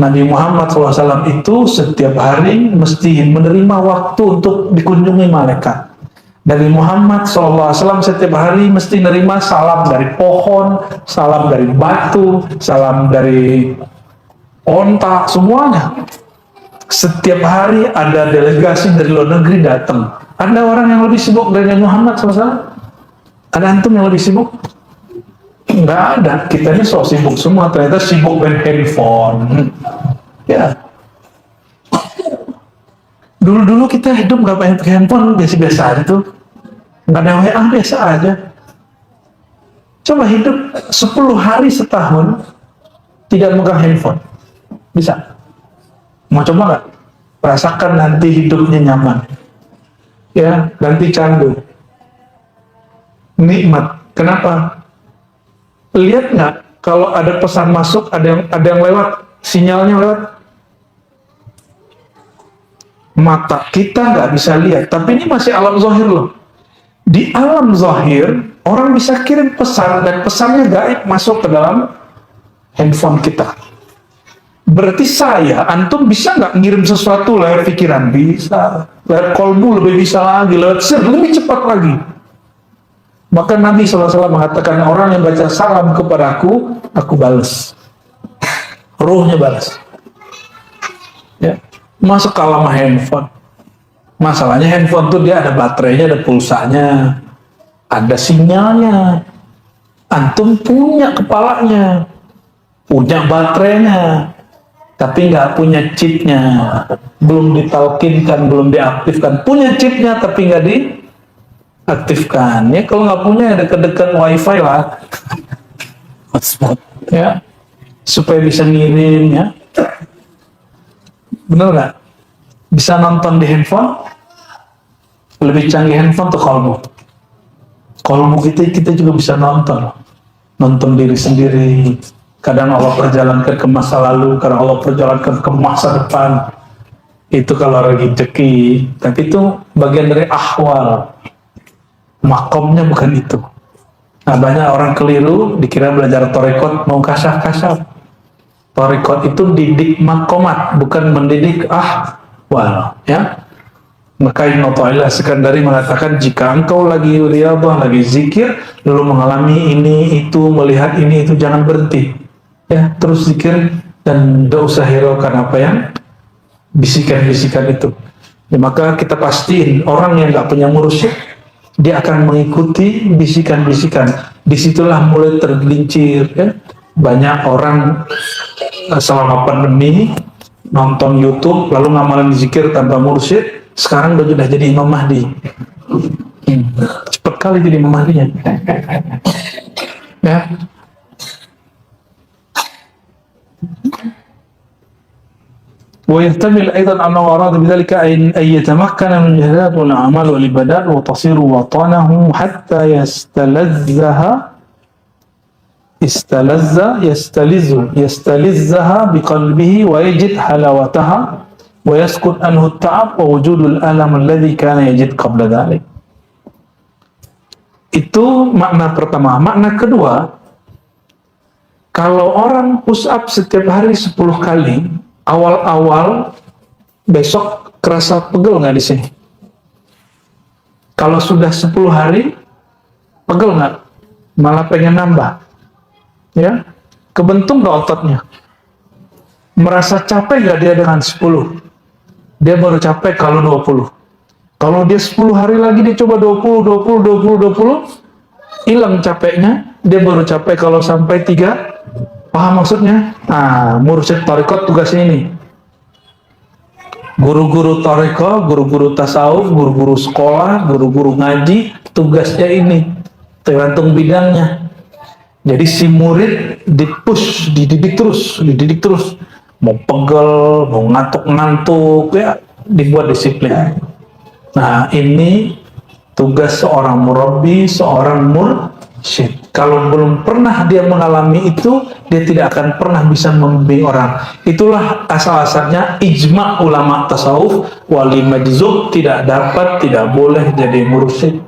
Nabi Muhammad SAW itu setiap hari mesti menerima waktu untuk dikunjungi malaikat. Nabi Muhammad SAW setiap hari mesti menerima salam dari pohon, salam dari batu, salam dari onta, semuanya. Setiap hari ada delegasi dari luar negeri datang. Ada orang yang lebih sibuk dari Nabi Muhammad SAW? Ada antum yang lebih sibuk? Nggak ada. Kita ini so sibuk semua. Ternyata sibuk main handphone. Ya. Dulu-dulu kita hidup nggak pakai handphone, biasa-biasa aja tuh. Nggak ada WA, biasa aja. Coba hidup 10 hari setahun tidak megang handphone. Bisa? Mau coba nggak? rasakan nanti hidupnya nyaman. Ya, ganti candu. Nikmat. Kenapa? Lihat nggak kalau ada pesan masuk, ada yang lewat, sinyalnya lewat. Mata kita nggak bisa lihat, tapi ini masih alam zahir loh. Di alam zahir, orang bisa kirim pesan dan pesannya gaib masuk ke dalam handphone kita. Berarti antum bisa nggak ngirim sesuatu lewat pikiran? Bisa. Lewat kolbu lebih bisa lagi, lewat sir lebih cepat lagi. Maka Nabi SAW mengatakan, orang yang baca salam kepadaku, aku balas. Ruhnya balas. Ya. Masuk ke alam handphone. Masalahnya handphone tuh dia ada baterainya, ada pulsanya, ada sinyalnya. Antum punya kepalanya, punya baterainya, tapi nggak punya chipnya, belum ditalkinkan, belum diaktifkan. Punya chipnya tapi nggak diaktifkan. Ya kalau nggak punya ya deket-deket wifi lah, hotspot ya, supaya bisa ngirim ya. Bener nggak? Bisa nonton di handphone, lebih canggih handphone tuh kolbu kita juga bisa nonton diri sendiri. Kadang Allah perjalankan ke masa lalu, kadang Allah perjalankan ke masa depan. Itu kalau rezeki, tapi itu bagian dari ahwal. Makomnya bukan itu. Nah, banyak orang keliru dikira belajar torekot mau kasyaf. Torekot itu didik makomat, bukan mendidik ahwal, ya. Maka Ibnu Athaillah Sekandari mengatakan, jika engkau lagi riyadhah, lagi zikir, lalu mengalami ini, itu, melihat ini, itu, jangan berhenti. Ya, terus zikir dan tidak usah hiraukan apa yang bisikan-bisikan itu. Ya, maka kita pastiin orang yang nggak punya mursyid, dia akan mengikuti bisikan-bisikan. Disitulah mulai tergelincir. Ya. Banyak orang selama pandemi nonton YouTube lalu ngamalin zikir tanpa mursyid. Sekarang udah jadi Imam Mahdi. Cepat kali jadi Imam Mahdinya. Ya. ويحتمل أيضا أنه أراد بذلك أن يتمكن من الجهاد والأعمال والعبادات وتصير وطنه حتى يستلذها بقلبه ويجد حلاوتها ويسكن عنه التعب ووجود الألم الذي كان يجد قبل ذلك. Itu makna pertama. Makna kedua, kalau orang push up setiap hari 10 kali, awal-awal besok kerasa pegel nggak di sini? Kalau sudah 10 hari, pegel nggak? Malah pengen nambah, ya? Kebentuk nggak ototnya? Merasa capek nggak dia dengan 10? Dia baru capek kalau 20. Kalau dia 10 hari lagi dia coba 20, hilang capeknya, dia baru capek kalau sampai 3. Paham maksudnya? Nah, mursyid tarekat tugasnya ini. Guru-guru tarekat, guru-guru tasawuf, guru-guru sekolah, guru-guru ngaji, tugasnya ini. Tergantung bidangnya. Jadi si murid dipush, dididik terus. Mau pegel, mau ngantuk-ngantuk, ya dibuat disiplin. Nah, ini tugas seorang murabbi, seorang mursyid. Kalau belum pernah dia mengalami itu, dia tidak akan pernah bisa membimbing orang. Itulah asal-asalnya ijma' ulama tasawuf, wali majzub tidak boleh jadi mursyid.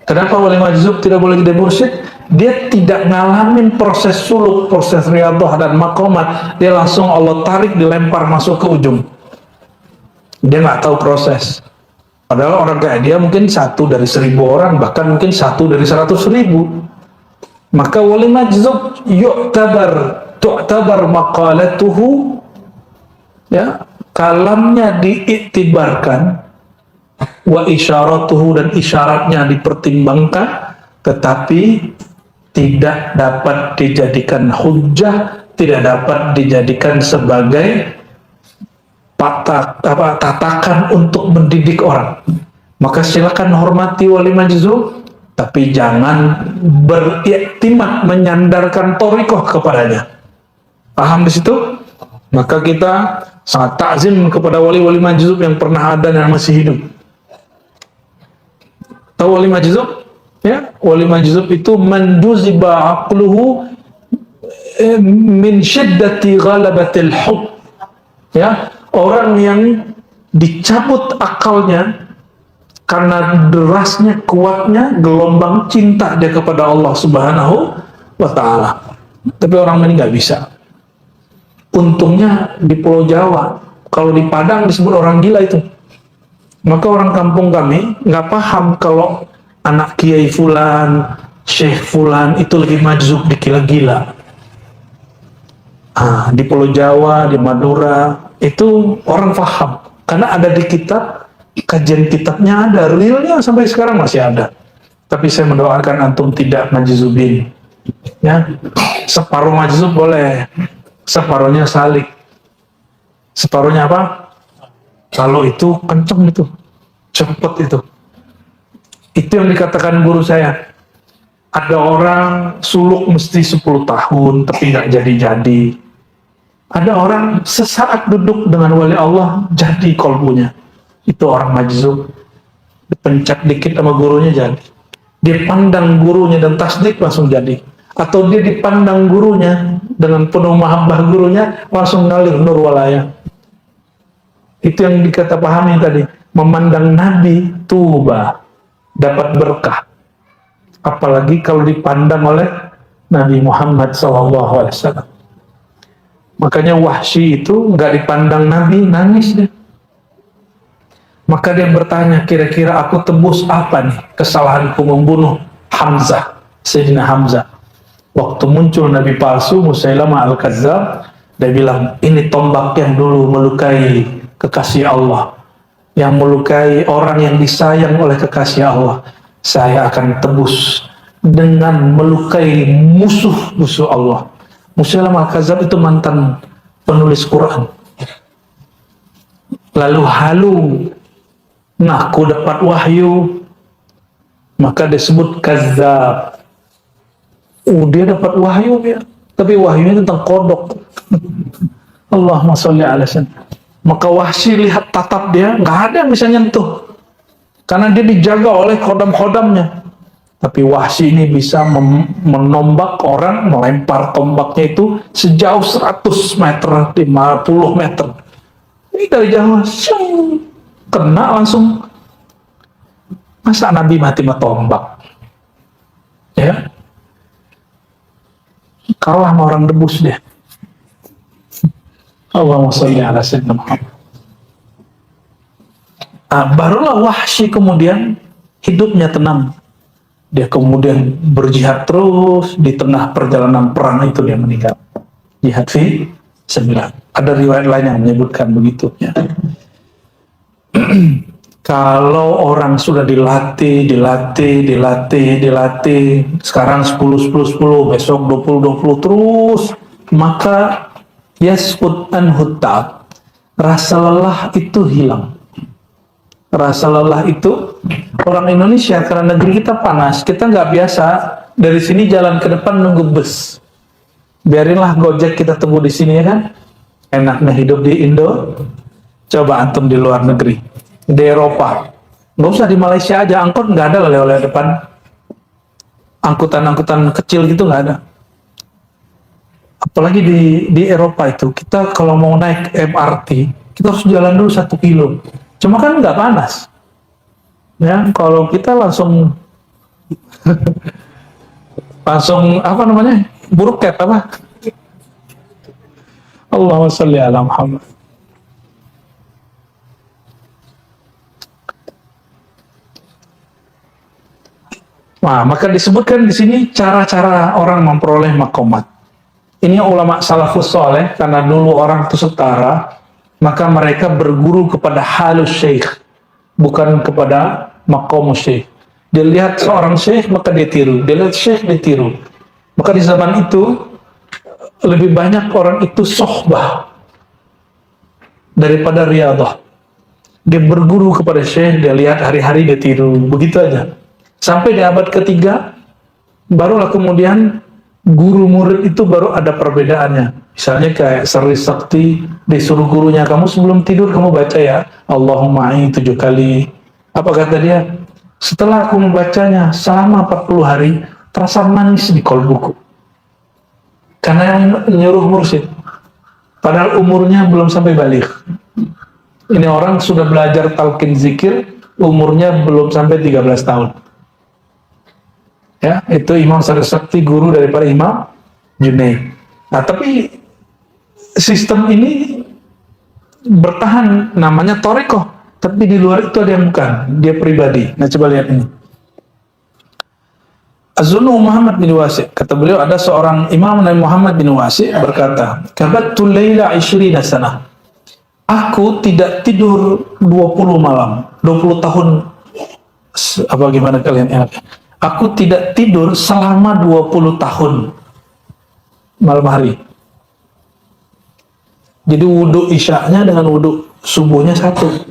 Kenapa wali majzub tidak boleh jadi mursyid? Dia tidak ngalamin proses suluk, proses riyadhah dan maqamat. Dia langsung Allah tarik, dilempar masuk ke ujung. Dia nggak tahu proses. Padahal orang kayak dia mungkin 1 dari 1000 orang, bahkan mungkin 1 dari 100.000. Maka wali majzub tu'tabar maqalatuhu, ya, kalamnya diiktibarkan, wa isyaratuhu, dan isyaratnya dipertimbangkan, tetapi tidak dapat dijadikan hujjah, tidak dapat dijadikan sebagai tatakan untuk mendidik orang. Maka silakan hormati wali majzub, tapi jangan beriktimat menyandarkan thariqah kepadanya. Paham di situ? Maka kita sangat takzim kepada wali-wali majzub yang pernah ada dan masih hidup. Tahu wali majzub? Ya, wali majzub itu man juziba aqluhu min syiddati ghalabatil hub. Ya, orang yang dicabut akalnya karena derasnya, kuatnya gelombang cinta dia kepada Allah Subhanahu wa ta'ala. Tapi orang ini nggak bisa. Untungnya di Pulau Jawa, kalau di Padang disebut orang gila itu. Maka orang kampung kami nggak paham kalau anak kiai fulan, syekh fulan itu lebih majzub, dikira-gila. Di Pulau Jawa, di Madura, itu orang paham. Karena ada di kitab, kajian kitabnya ada, realnya sampai sekarang masih ada. Tapi saya mendoakan antum tidak majzubin. Ya, separuh majzub boleh, separuhnya salik. Separuhnya apa? Kalau itu kenceng itu, cepet itu. Itu yang dikatakan guru saya. Ada orang suluk mesti 10 tahun, tapi nggak jadi-jadi. Ada orang sesaat duduk dengan wali Allah, jadi kolbunya. Itu orang majzub. Dipencet dikit sama gurunya jadi. Dia pandang gurunya dan tasdik langsung jadi. Atau dia dipandang gurunya dengan penuh mahabbah gurunya, langsung ngalir nur walaya. Itu yang dikata pahami tadi. Memandang Nabi, tuba, dapat berkah. Apalagi kalau dipandang oleh Nabi Muhammad SAW. Makanya Wahsy itu nggak dipandang Nabi, nangis dia. Maka dia bertanya, kira-kira aku tebus apa nih kesalahanku membunuh Hamzah, Sayyidina Hamzah. Waktu muncul Nabi palsu Musailamah Al-Kadzdzab, dia bilang, ini tombak yang dulu melukai kekasih Allah, yang melukai orang yang disayang oleh kekasih Allah. Saya akan tebus dengan melukai musuh-musuh Allah. Musailamah Al-Kadzdzab itu mantan penulis Quran. Lalu halu ngaku dapat wahyu, maka disebut kadzdzab. Dia dapat wahyu ya, tapi wahyunya tentang kodok. Allahumma sholli ala sayyidina. Maka Wahsy lihat tatap dia, nggak ada yang bisa nyentuh, karena dia dijaga oleh khodam-khodamnya. Tapi Wahsy ini bisa menombak orang, melempar tombaknya itu sejauh 100 meter, 50 meter. Ini dari jauh, kena langsung. Masa Nabi mati sama tombak? Ya, kalah sama orang debus dia. Allahumma sholli ala sayyidina Muhammad. Barulah Wahsy kemudian hidupnya tenang. Dia kemudian berjihad terus, di tengah perjalanan perang itu dia meninggal. Jihad fi sabilillah. Ada riwayat lain yang menyebutkan begitu. Ya. Kalau orang sudah dilatih, sekarang 10, besok 20 terus, maka yasqut an hutab, rasa lelah itu hilang. Rasa lelah itu, orang Indonesia karena negeri kita panas, kita nggak biasa dari sini jalan ke depan nunggu bus. Biarinlah Gojek kita tunggu di sini ya kan. Enaknya hidup di Indo. Coba antum di luar negeri, di Eropa, nggak usah di Malaysia aja, angkot nggak ada oleh-oleh depan. Angkutan-angkutan kecil gitu nggak ada. Apalagi di Eropa itu, kita kalau mau naik MRT, kita harus jalan dulu 1 kilo. Cuma kan nggak panas. Ya, kalau kita langsung apa namanya? Buruket apa? Allahumma sholli ala Muhammad. Nah, maka disebutkan di sini cara-cara orang memperoleh maqamat. Ini ulama salafus soleh, karena dulu orang itu setara, maka mereka berguru kepada halus syekh, bukan kepada maqamus syekh. Dia lihat seorang syekh, maka dia tiru. Dia lihat syekh, dia tiru. Maka di zaman itu, lebih banyak orang itu sohbah daripada riyadah. Dia berguru kepada syekh, dia lihat hari-hari dia tiru. Begitu aja. Sampai di abad ketiga, barulah kemudian guru murid itu baru ada perbedaannya. Misalnya kayak Sri Sakti disuruh gurunya, kamu sebelum tidur kamu baca ya Allahumma 7 kali. Apa kata dia? Setelah aku membacanya selama 40 hari terasa manis di kolbuku. Karena yang nyuruh mursyid, padahal umurnya belum sampai balik. Ini orang sudah belajar talqin zikir, umurnya belum sampai 13 tahun. Ya, itu Imam Sri Sakti, guru daripada Imam Junaid. Nah, tapi sistem ini bertahan, namanya Thariqah, tapi di luar itu ada yang bukan, dia pribadi. Nah, coba lihat ini. Az-Zunnu Muhammad bin Wasi', kata beliau, ada seorang imam namanya Muhammad bin Wasi' berkata, "Kabattu laila 20 sanah." Aku tidak tidur 20 malam, 20 tahun. Apa gimana kalian enak? Aku tidak tidur selama 20 tahun malam hari. Jadi wudhu isya'nya dengan wudhu subuhnya satu.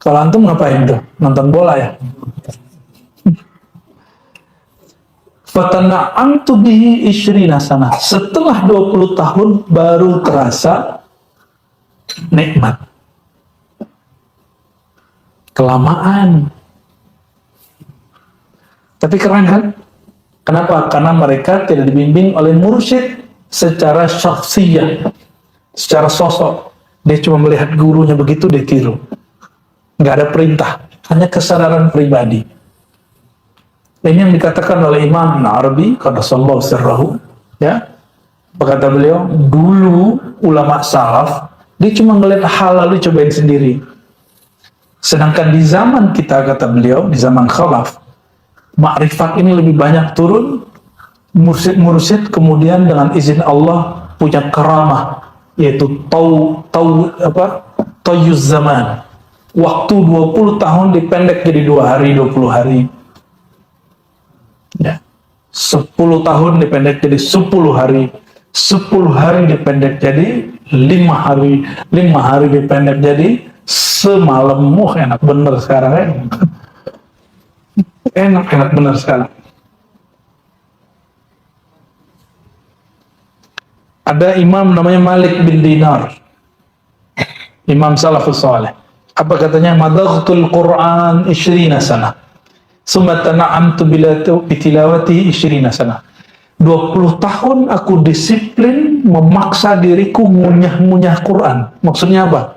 Kalau antum ngapain tuh? Nonton bola ya? Fatana'amtu bihi 20 sanah. Setelah 20 tahun baru terasa nikmat. Kelamaan. Tapi keren kan? Kenapa? Karena mereka tidak dibimbing oleh mursyid secara syakhsiyah, secara sosok. Dia cuma melihat gurunya begitu, dia tiru. Nggak ada perintah, hanya kesadaran pribadi. Ini yang dikatakan oleh Imam Arabi, qaddasallahu sirrahu, ya. Berkata beliau, dulu ulama salaf, dia cuma melihat hal lalu cobain sendiri. Sedangkan di zaman kita, kata beliau, di zaman khalaf, makrifat ini lebih banyak turun, mursyid kemudian dengan izin Allah punya karamah, yaitu tayyuz zaman. Waktu 20 tahun dipendek jadi 2 hari, 20 hari. Ya. 10 tahun dipendek jadi 10 hari. 10 hari dipendek jadi 5 hari. 5 hari dipendek jadi semalam. Enak bener sekarang ya. Enak benar sekali. Ada imam namanya Malik bin Dinar, imam salafus saleh. Apa katanya? Madaghtul Quran 20 sana. Summa tana'amtu bitilawati 20 sana. 20 tahun aku disiplin memaksa diriku ngunyah-ngunyah Quran. Maksudnya apa?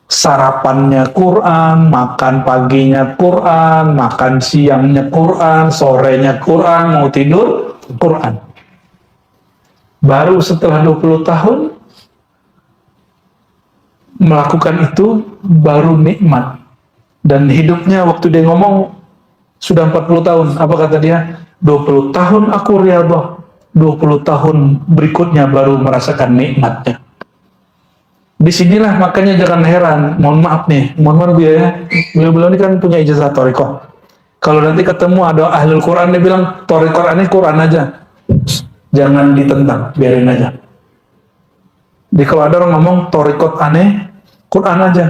Sarapannya Quran, makan paginya Quran, makan siangnya Quran, sorenya Quran, mau tidur Quran. Baru setelah 20 tahun melakukan itu baru nikmat. Dan hidupnya waktu dia ngomong sudah 40 tahun. Apa kata dia? 20 tahun aku riyadhah, 20 tahun berikutnya baru merasakan nikmatnya. Disinilah makanya jangan heran, mohon maaf nih, mohon maaf ya, beliau-beliau ini kan punya ijazah thariqah. Kalau nanti ketemu ada ahlul Quran, dia bilang thariqah ini Quran aja, jangan ditentang, biarin aja. Jadi kalau ada orang ngomong thariqah aneh, Quran aja.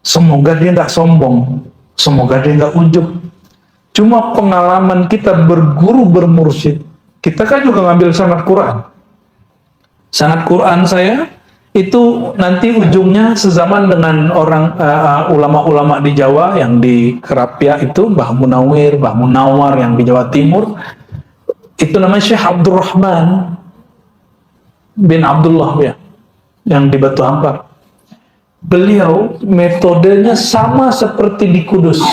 Semoga dia nggak sombong, semoga dia nggak ujub. Cuma pengalaman kita berguru bermursyid, kita kan juga ngambil sanad Quran. Sanad Quran saya itu nanti ujungnya sezaman dengan orang ulama-ulama di Jawa yang di Kerapia itu, Mbah Munawir, Mbah Munawar yang di Jawa Timur, itu namanya Syekh Abdurrahman bin Abdullah ya, yang di Batu Ampar. Beliau metodenya sama seperti di Kudus.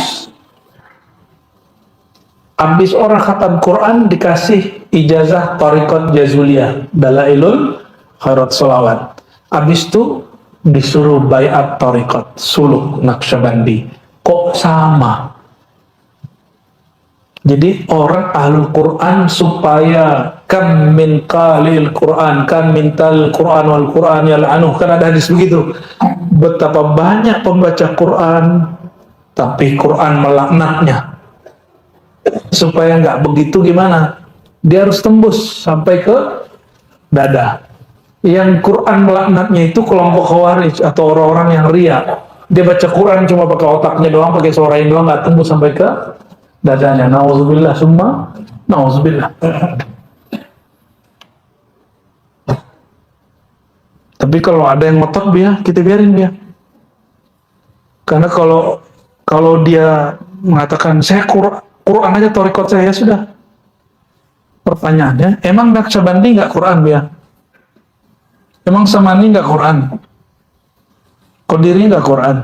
Habis orang khatam Quran dikasih ijazah Thariqat Jazuliyah, Dalailul Khairat Sholawat. Habis itu disuruh baiat Thariqat Suluk Naqsyabandi. Kok sama? Jadi orang ahlul Quran supaya kam min qalil Quran, kam min tal Quran wal Quran yal'anuh, kan ada hadis begitu. Betapa banyak pembaca Quran tapi Quran melaknatnya. Supaya nggak begitu gimana? Dia harus tembus sampai ke dada. Yang Quran melaknatnya itu kelompok khawarij atau orang-orang yang ria. Dia baca Quran cuma pakai otaknya doang, pakai suaranya doang, nggak tembus sampai ke dadanya. Nauzubillah summa Nauzubillah. Tapi kalau ada yang ngotot dia, kita biarin dia. Karena kalau dia mengatakan saya Quran aja torikot saya, ya sudah. Pertanyaannya, emang Naqsyabandi nggak Quran dia? Emang Samani nggak Quran? Qadiri nggak Quran?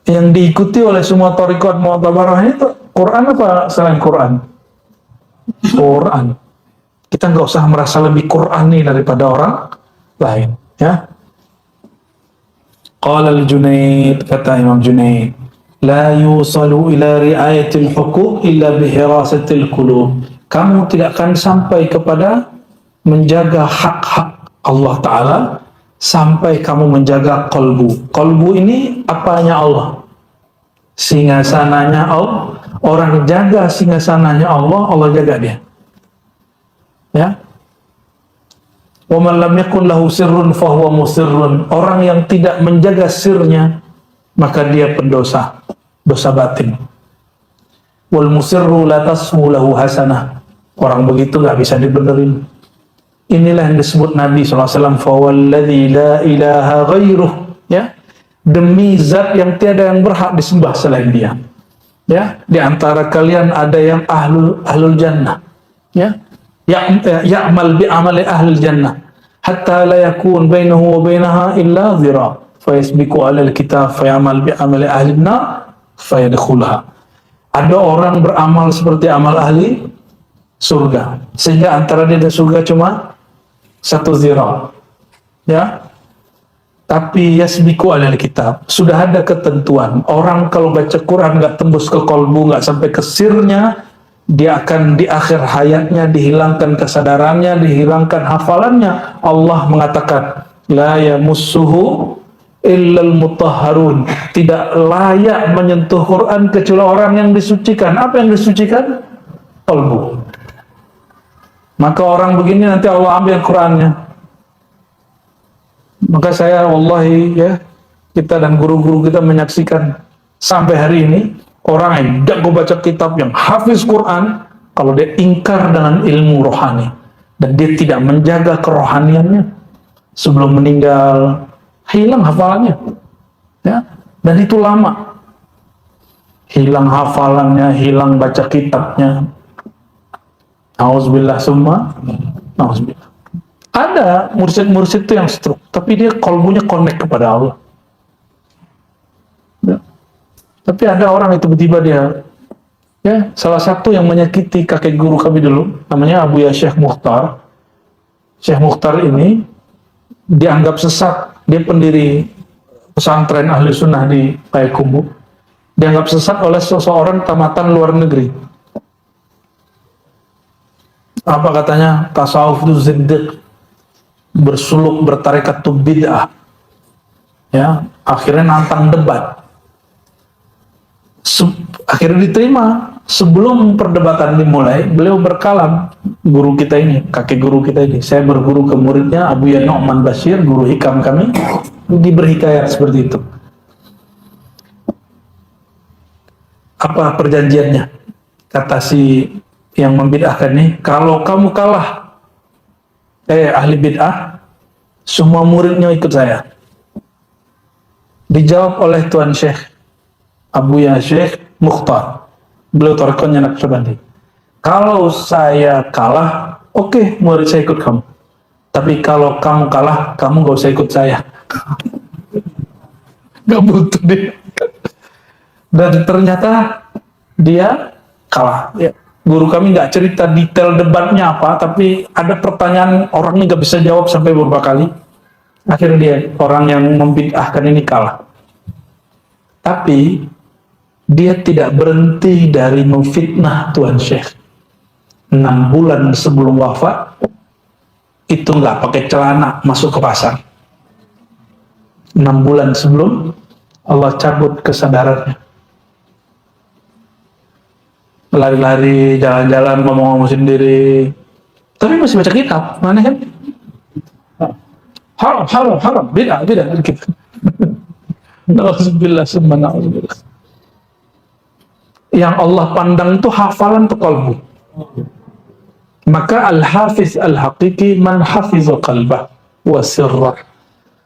Yang diikuti oleh semua torikot mu'tabarah itu Quran apa selain Quran? Quran. Kita nggak usah merasa lebih Qurani daripada orang lain, ya. Qala al-Junaid, kata Imam Junaid, la yusalu ila ri'ayatil huquq illa bihirasatil qulub. Kamu tidak akan sampai kepada menjaga hak-hak Allah Ta'ala sampai kamu menjaga kolbu. Kolbu ini apanya Allah? Singgasananya Allah. Orang jaga singgasananya Allah, Allah jaga dia. Ya. Wa man lam yakun lahu sirrun fahuwa musirrun. Orang yang tidak menjaga sirnya, maka dia pendosa, dosa batin. Wal musirru la tasmu lahu hasanah. Orang begitu nggak bisa dibenerin. Inilah yang disebut Nabi SAW, fawalladzi la ilaha ghairuh, ya, demi zat yang tiada yang berhak disembah selain dia. Ya, di antara kalian ada yang ahlul jannah, ya, ya'mal bi amali ahlul jannah hatta la yakun bainahu wa bainaha illa dhira fa yasbiqu 'ala al-kitab fa ya'mal bi amali ahli an-nar fa yadkhulaha. Ada orang beramal seperti amal ahli surga, sehingga antara dia dan surga cuma 1 zira, ya. Tapi yasbiqu 'ala al-kitab, sudah ada ketentuan. Orang kalau baca Quran nggak tembus ke kolbu, nggak sampai ke sirnya, dia akan di akhir hayatnya dihilangkan kesadarannya, dihilangkan hafalannya. Allah mengatakan, la yamussuhu illal mutahharun. Tidak layak menyentuh Quran kecuali orang yang disucikan. Apa yang disucikan? Qalbu. Maka orang begini nanti Allah ambil Qurannya. Maka saya wallahi, ya, kita dan guru-guru kita menyaksikan sampai hari ini orang yang jago baca kitab, yang hafiz Quran, kalau dia ingkar dengan ilmu rohani dan dia tidak menjaga kerohaniannya, sebelum meninggal hilang hafalannya, ya. Dan itu lama, hilang hafalannya, hilang baca kitabnya. Auzubillah summa auzubillah. Ada mursyid-mursyid itu yang stroke, tapi dia kolbunya connect kepada Allah, ya. Tapi ada orang itu tiba-tiba dia, ya, salah satu yang menyakiti kakek guru kami dulu, namanya Abu Ya Syekh Mukhtar. Syekh Mukhtar ini dianggap sesat. Dia pendiri pesantren ahli sunnah di Payakumbuh. Dianggap sesat oleh seseorang tamatan luar negeri. Apa katanya? Tasawuf itu ziddiq, bersuluk bertarekat itu bid'ah. Ya, akhirnya nantang debat. Akhirnya diterima. Sebelum perdebatan dimulai, beliau berkalam, guru kita ini, kakek guru kita ini. Saya berguru ke muridnya Abu Ya Nu'man Bashir, guru hikam kami, berhikayat seperti itu. Apa perjanjiannya? Kata si yang membid'ahkan nih, kalau kamu kalah ahli bid'ah, semua muridnya ikut saya. Dijawab oleh Tuan Syekh Abu Ya Syekh Mukhtar, beliau torikonya Naqsyabandi. Kalau saya kalah, oke, murid saya ikut kamu. Tapi kalau kamu kalah, kamu gak usah ikut saya. Gak butuh dia. Dan ternyata dia kalah, ya. Guru kami nggak cerita detail debatnya apa, tapi ada pertanyaan orangnya nggak bisa jawab sampai beberapa kali. Akhirnya dia, orang yang membid'ahkan ini kalah. Tapi dia tidak berhenti dari memfitnah Tuan Syekh. 6 bulan sebelum wafat itu nggak pakai celana masuk ke pasar. 6 bulan sebelum Allah cabut kesadarannya. Lari-lari, jalan-jalan, ngomong-ngomong sendiri, tapi masih baca kitab. Mana kan? Haram, beda gitu. Nauzubillah summa nauzubillah. Yang Allah pandang itu hafalan tuh qalbu. Maka al-hafiz al-haqiqi man hafiza qalbah wa sirrah.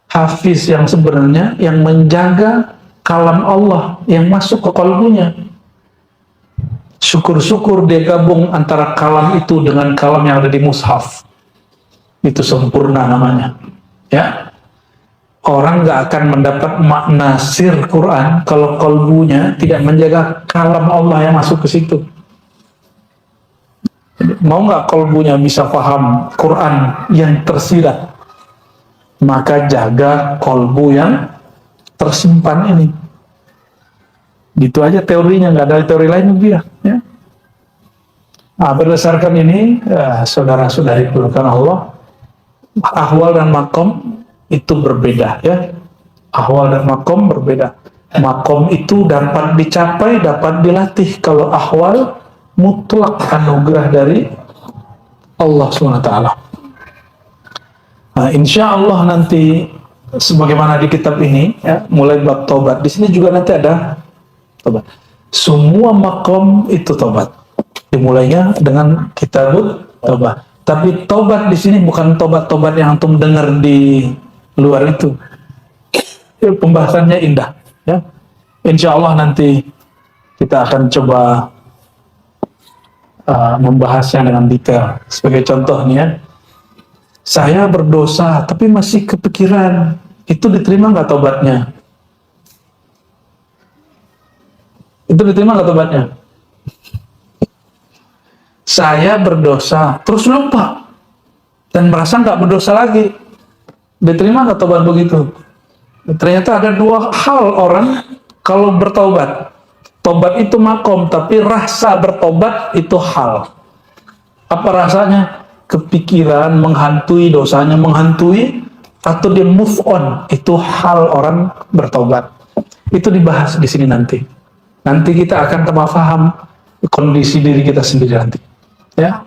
Hafiz yang sebenarnya yang menjaga kalam Allah yang masuk ke kalbunya. Syukur-syukur dia gabung antara kalam itu dengan kalam yang ada di mushaf. Itu sempurna namanya. Ya. Orang nggak akan mendapat makna sir Quran kalau kalbunya tidak menjaga kalam Allah yang masuk ke situ. Mau nggak kalbunya bisa paham Quran yang tersirat? Maka jaga kalbu yang tersimpan ini. Gitu aja teorinya, nggak ada teori lain dia. Ya. Nah, berdasarkan ini, saudara-saudari dimuliakan Allah, ahwal dan makom itu berbeda, ya. Ahwal dan makom berbeda. Makom itu dapat dicapai, dapat dilatih. Kalau ahwal mutlak anugerah dari Allah SWT. Nah, insya Allah nanti sebagaimana di kitab ini, ya, mulai bab tobat. Di sini juga nanti ada tobat. Semua makom itu tobat. Dimulainya dengan kitabut tobat. Tapi tobat di sini bukan tobat-tobat yang antum dengar di luar itu. Pembahasannya indah. Ya. Insya Allah nanti kita akan coba membahasnya dengan detail. Sebagai contoh nih ya, saya berdosa tapi masih kepikiran, itu diterima nggak tobatnya? Itu diterima nggak tobatnya? Saya berdosa terus lupa dan merasa nggak berdosa lagi, diterima nggak tobat begitu? Ternyata ada dua hal orang kalau bertobat. Tobat itu makom, tapi rasa bertobat itu hal. Apa rasanya? Kepikiran, menghantui, dosanya menghantui, atau dia move on. Itu hal orang bertobat. Itu dibahas di sini nanti. Nanti kita akan tambah paham kondisi diri kita sendiri nanti. Ya.